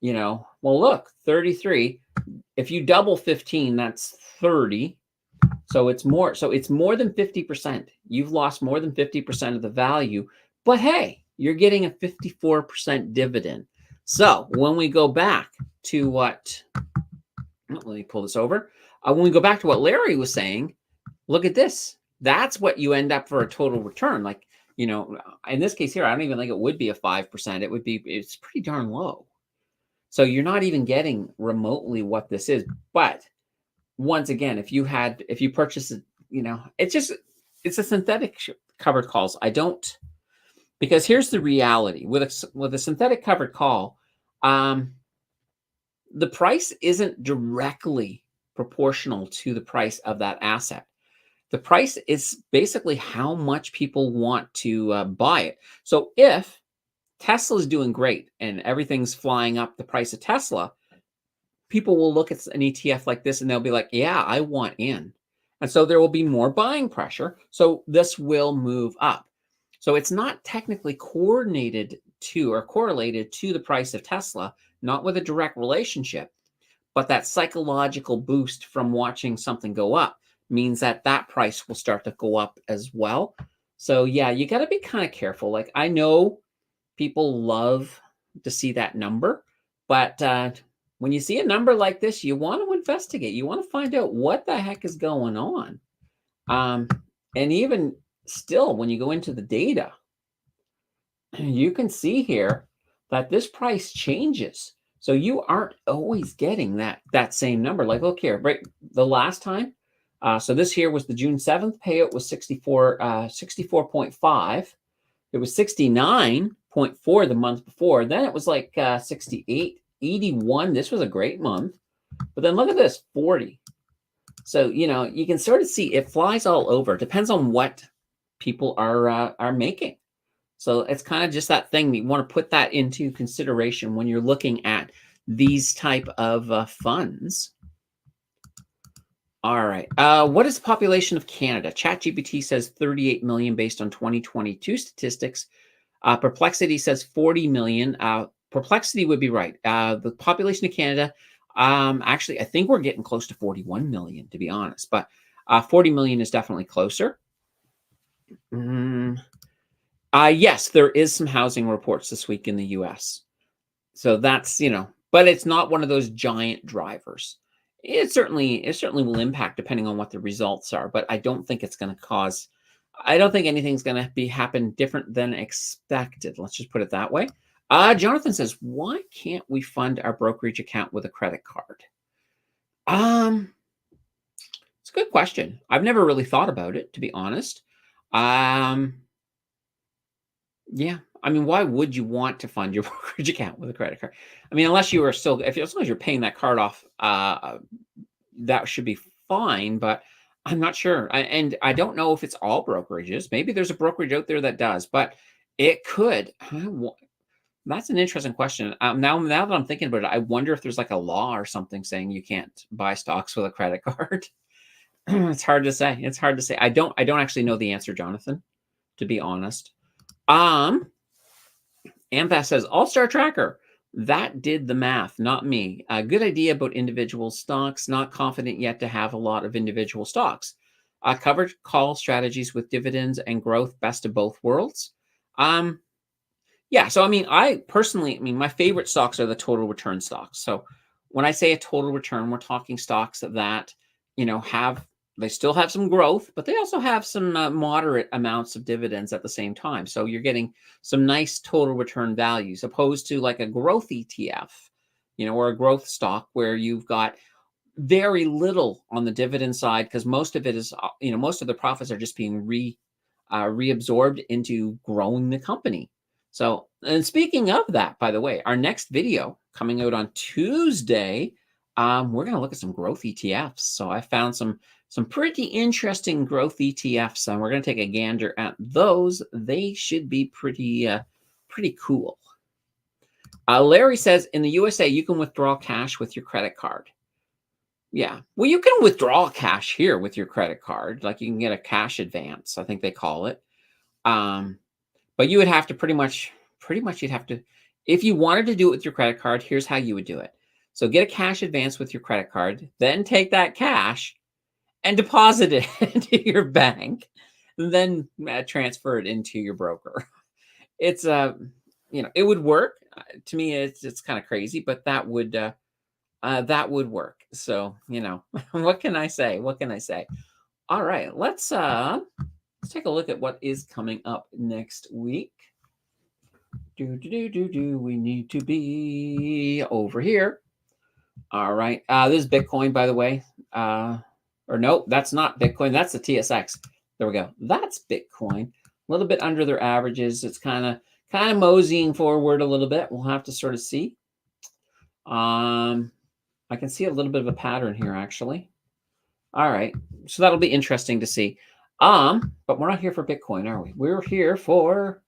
you know, well, look, 33, if you double 15, that's 30. So it's more than 50%. You've lost more than 50% of the value, but hey, you're getting a 54% dividend. So when we go back to what, let me pull this over. When we go back to what Larry was saying, look at this. That's what you end up for a total return. Like, you know, in this case here, I don't even think it would be a 5%. It's pretty darn low. So you're not even getting remotely what this is. But once again, if you purchase it, you know, it's a synthetic covered calls. Because here's the reality with a synthetic covered call, the price isn't directly proportional to the price of that asset. The price is basically how much people want to buy it. So if Tesla's doing great and everything's flying up the price of Tesla, people will look at an ETF like this and they'll be like, yeah, I want in. And so there will be more buying pressure. So this will move up. So it's not technically coordinated to or correlated to the price of Tesla, not with a direct relationship, but that psychological boost from watching something go up means that price will start to go up as well. So yeah, you got to be kind of careful. Like I know people love to see that number, but when you see a number like this, you want to investigate. You want to find out what the heck is going on. And even still, when you go into the data, you can see here that this price changes. So you aren't always getting that same number. Like, look here, right? The last time, so this here was the June 7th payout was 64.5. It was 69.4 the month before. Then it was like 68, 81. This was a great month. But then look at this, 40. So, you know, you can sort of see it flies all over. It depends on what people are making. So it's kind of just that thing. You want to put that into consideration when you're looking at these type of funds. All right. What is the population of Canada? ChatGPT says 38 million based on 2022 statistics. Perplexity says 40 million. Perplexity would be right. The population of Canada, actually, I think we're getting close to 41 million, to be honest. But 40 million is definitely closer. Yes, there is some housing reports this week in the U.S. So that's, you know, but it's not one of those giant drivers. It certainly will impact depending on what the results are, but I don't think it's going to cause. I don't think anything's going to happen different than expected. Let's just put it that way. Jonathan says, why can't we fund our brokerage account with a credit card? It's a good question. I've never really thought about it, to be honest. Yeah. I mean, why would you want to fund your brokerage account with a credit card? I mean, unless you are still, as long as you're paying that card off, that should be fine, but I'm not sure. And I don't know if it's all brokerages. Maybe there's a brokerage out there that does, but it could. That's an interesting question. Now that I'm thinking about it, I wonder if there's like a law or something saying you can't buy stocks with a credit card. It's hard to say. It's hard to say. I don't actually know the answer, Jonathan, to be honest. Amphass says, All-Star Tracker. That did the math, not me. A good idea about individual stocks. Not confident yet to have a lot of individual stocks. Covered call strategies with dividends and growth, best of both worlds. Yeah, so I mean, my favorite stocks are the total return stocks. So when I say a total return, we're talking stocks that, they still have some growth, but they also have some moderate amounts of dividends at the same time. So you're getting some nice total return values, opposed to like a growth ETF, or a growth stock where you've got very little on the dividend side, because most of it is, most of the profits are just being reabsorbed into growing the company. So, and speaking of that, by the way, our next video coming out on Tuesday, we're going to look at some growth ETFs. So I found some pretty interesting growth ETFs, and we're going to take a gander at those. They should be pretty cool. Larry says, in the USA, you can withdraw cash with your credit card. Yeah, well, you can withdraw cash here with your credit card. Like you can get a cash advance, I think they call it. But you would have to pretty much you'd have to, if you wanted to do it with your credit card, here's how you would do it. So get a cash advance with your credit card, then take that cash and deposit it into your bank, and then transfer it into your broker. It's it would work. To me, it's kind of crazy, but that would work. So, what can I say? What can I say? All right, let's take a look at what is coming up next week. We need to be over here. All right. This is Bitcoin, by the way. Or no, that's not Bitcoin. That's the TSX. There we go. That's Bitcoin. A little bit under their averages. It's kind of moseying forward a little bit. We'll have to sort of see. I can see a little bit of a pattern here, actually. All right. So that'll be interesting to see. But we're not here for Bitcoin, are we? We're here for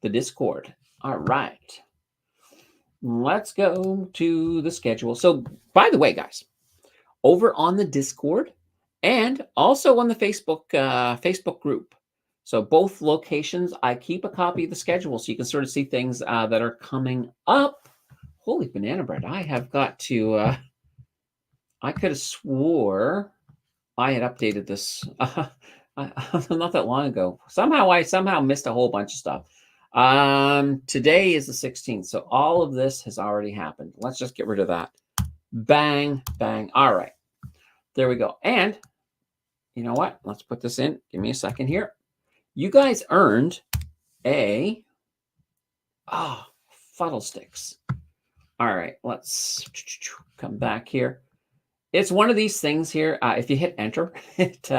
the Discord. All right. Let's go to the schedule. So, by the way, guys, over on the Discord and also on the Facebook group. So both locations, I keep a copy of the schedule so you can sort of see things that are coming up. Holy banana bread. I have got to, I could have swore I had updated this not that long ago. I somehow missed a whole bunch of stuff. Today is the 16th, so all of this has already happened. Let's just get rid of that. Bang, bang. All right. There we go. And you know what? Let's put this in. Give me a second here. You guys earned a fuddle sticks. All right. Let's come back here. It's one of these things here. If you hit enter, it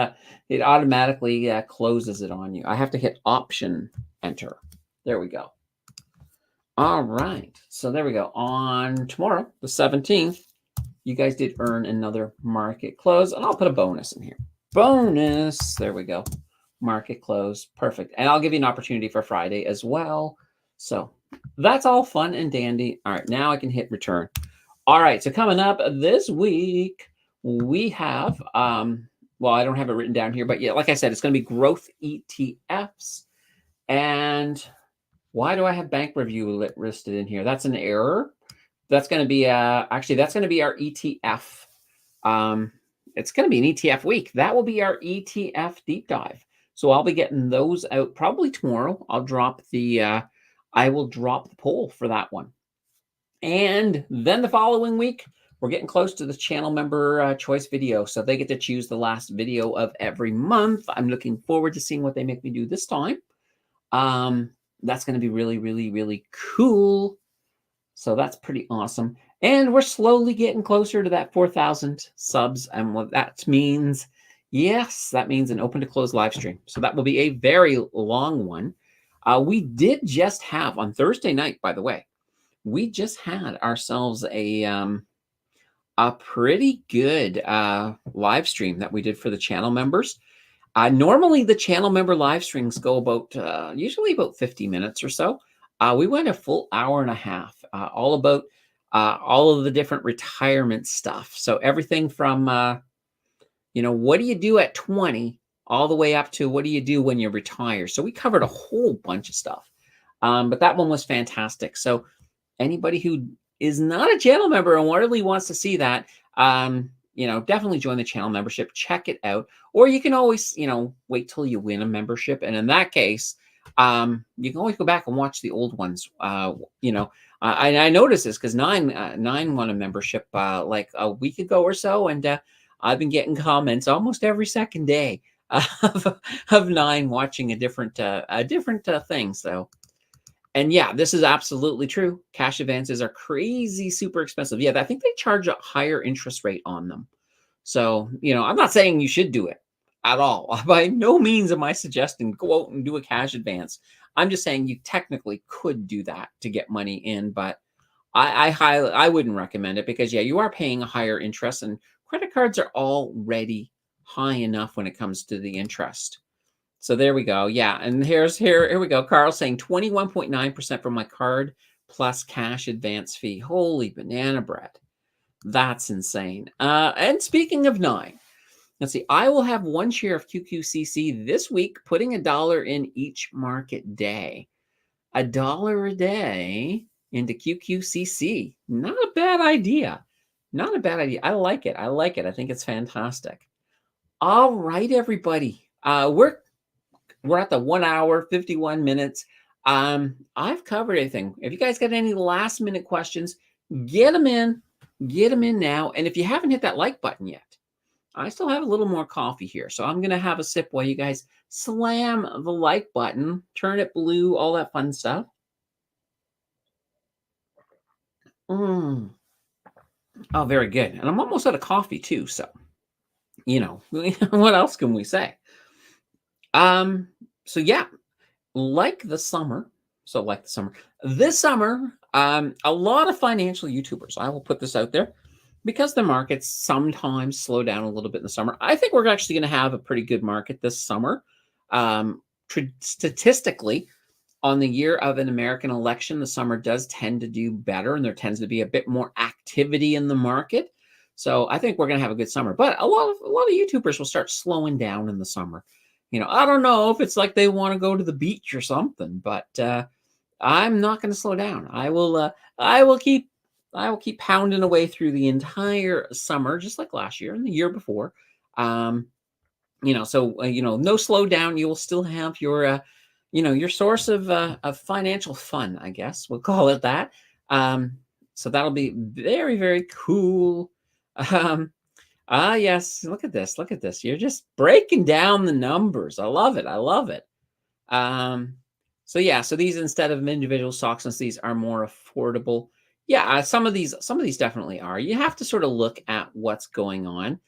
automatically closes it on you. I have to hit option enter. There we go. All right. So there we go. On tomorrow, the 17th, you guys did earn another market close. And I'll put a bonus in here. Bonus. There we go. Market close. Perfect. And I'll give you an opportunity for Friday as well. So that's all fun and dandy. All right. Now I can hit return. All right. So coming up this week, we have, well, I don't have it written down here, but yeah, like I said, it's going to be growth ETFs. And why do I have bank review listed in here? That's an error. That's going to be actually that's going to be our ETF. It's going to be an ETF week. That will be our ETF deep dive. So I'll be getting those out probably tomorrow. I will drop the poll for that one. And then the following week, we're getting close to the channel member choice video. So they get to choose the last video of every month. I'm looking forward to seeing what they make me do this time. That's going to be really, really, really cool. So that's pretty awesome. And we're slowly getting closer to that 4,000 subs. And what that means, yes, that means an open to close live stream. So that will be a very long one. We did just have on Thursday night, by the way, we just had ourselves a pretty good live stream that we did for the channel members. Normally the channel member live streams go about usually about 50 minutes or so. We went a full hour and a half, all about all of the different retirement stuff. So everything from What do you do at 20 all the way up to what do you do when you retire? So we covered a whole bunch of stuff. But that one was fantastic. So anybody who is not a channel member and really wants to see that, definitely join the channel membership, check it out. Or you can always, wait till you win a membership. And in that case, you can always go back and watch the old ones. I noticed this because Nine won a membership like a week ago or so, and I've been getting comments almost every second day of Nine watching a different thing. So, and yeah, this is absolutely true. Cash advances are crazy, super expensive. Yeah, I think they charge a higher interest rate on them. So, I'm not saying you should do it at all. By no means am I suggesting go out and do a cash advance. I'm just saying you technically could do that to get money in, but I wouldn't recommend it because yeah, you are paying a higher interest, and credit cards are already high enough when it comes to the interest. So there we go. Yeah, and here we go. Carl saying 21.9% from my card plus cash advance fee. Holy banana bread. That's insane. And speaking of Nine, let's see. I will have one share of QQCC this week, putting $1 in each market day. $1 a day into QQCC. Not a bad idea. Not a bad idea. I like it. I like it. I think it's fantastic. All right, everybody. We're at the 1 hour, 51 minutes. I've covered everything. If you guys got any last minute questions, get them in. Get them in now. And if you haven't hit that like button yet, I still have a little more coffee here. So I'm going to have a sip while you guys slam the like button, turn it blue, all that fun stuff. Oh, very good. And I'm almost out of coffee too. So, what else can we say? So yeah, like the summer. So like the summer, this summer, a lot of financial YouTubers, I will put this out there, because the markets sometimes slow down a little bit in the summer. I think we're actually going to have a pretty good market this summer. Statistically, on the year of an American election, the summer does tend to do better, and there tends to be a bit more activity in the market. So I think we're going to have a good summer. But a lot of YouTubers will start slowing down in the summer. I don't know if it's like they want to go to the beach or something, but I'm not going to slow down. I will keep pounding away through the entire summer, just like last year and the year before. No slowdown. You will still have your source of financial fun, I guess we'll call it that. So that'll be very, very cool. Yes, look at this. Look at this. You're just breaking down the numbers. I love it. I love it. So yeah, so these, instead of individual stocks, since these are more affordable, yeah, some of these definitely are. You have to sort of look at what's going on.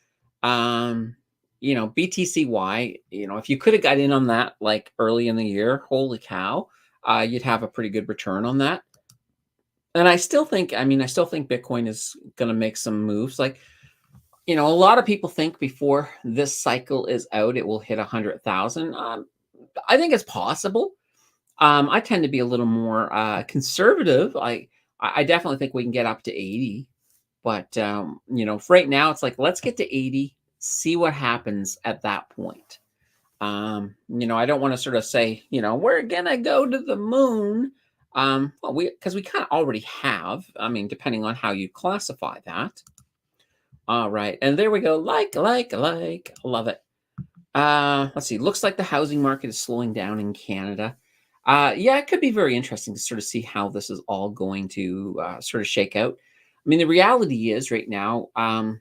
BTCY, if you could have got in on that like early in the year, holy cow, you'd have a pretty good return on that. And I still think Bitcoin is going to make some moves. Like, a lot of people think before this cycle is out, it will hit 100,000. I think it's possible. I tend to be a little more conservative. I definitely think we can get up to 80, but for right now, it's like, let's get to 80, see what happens at that point. I don't want to sort of say, we're gonna go to the moon. Because we kind of already have. I mean, depending on how you classify that. All right, and there we go. Like, love it. Let's see. Looks like the housing market is slowing down in Canada. Yeah, it could be very interesting to sort of see how this is all going to sort of shake out. I mean, the reality is right now, I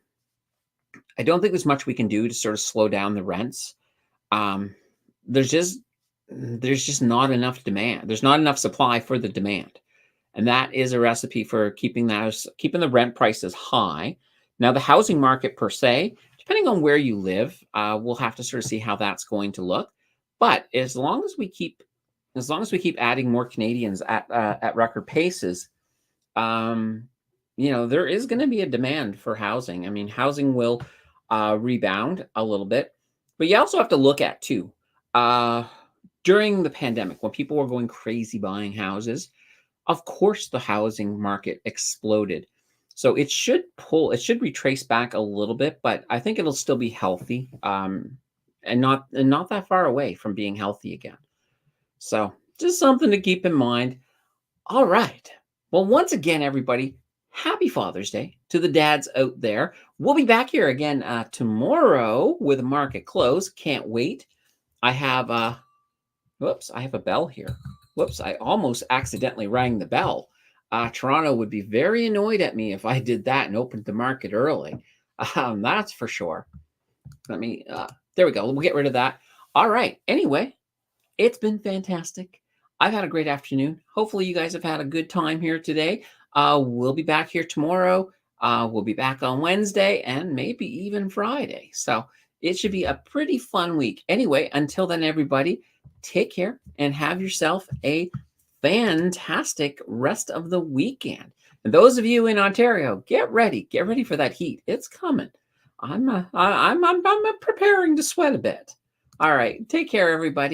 don't think there's much we can do to sort of slow down the rents. There's just not enough demand. There's not enough supply for the demand, and that is a recipe for keeping the rent prices high. Now, the housing market per se, depending on where you live, we'll have to sort of see how that's going to look. But as long as we keep adding more Canadians at record paces, there is going to be a demand for housing. I mean, housing will rebound a little bit, but you also have to look at too. During the pandemic, when people were going crazy buying houses, of course the housing market exploded. So it should retrace back a little bit, but I think it'll still be healthy, and not that far away from being healthy again. So just something to keep in mind. All right. Well, once again, everybody, happy Father's Day to the dads out there. We'll be back here again tomorrow with market close. Can't wait. I have whoops, I have a bell here. Whoops, I almost accidentally rang the bell. Toronto would be very annoyed at me if I did that and opened the market early. That's for sure. Let me, there we go. We'll get rid of that. All right. Anyway, it's been fantastic. I've had a great afternoon. Hopefully, you guys have had a good time here today. We'll be back here tomorrow. We'll be back on Wednesday and maybe even Friday. So it should be a pretty fun week. Anyway, until then, everybody, take care and have yourself a fantastic rest of the weekend. And those of you in Ontario, get ready for that heat. It's coming. I'm preparing to sweat a bit. All right, take care, everybody.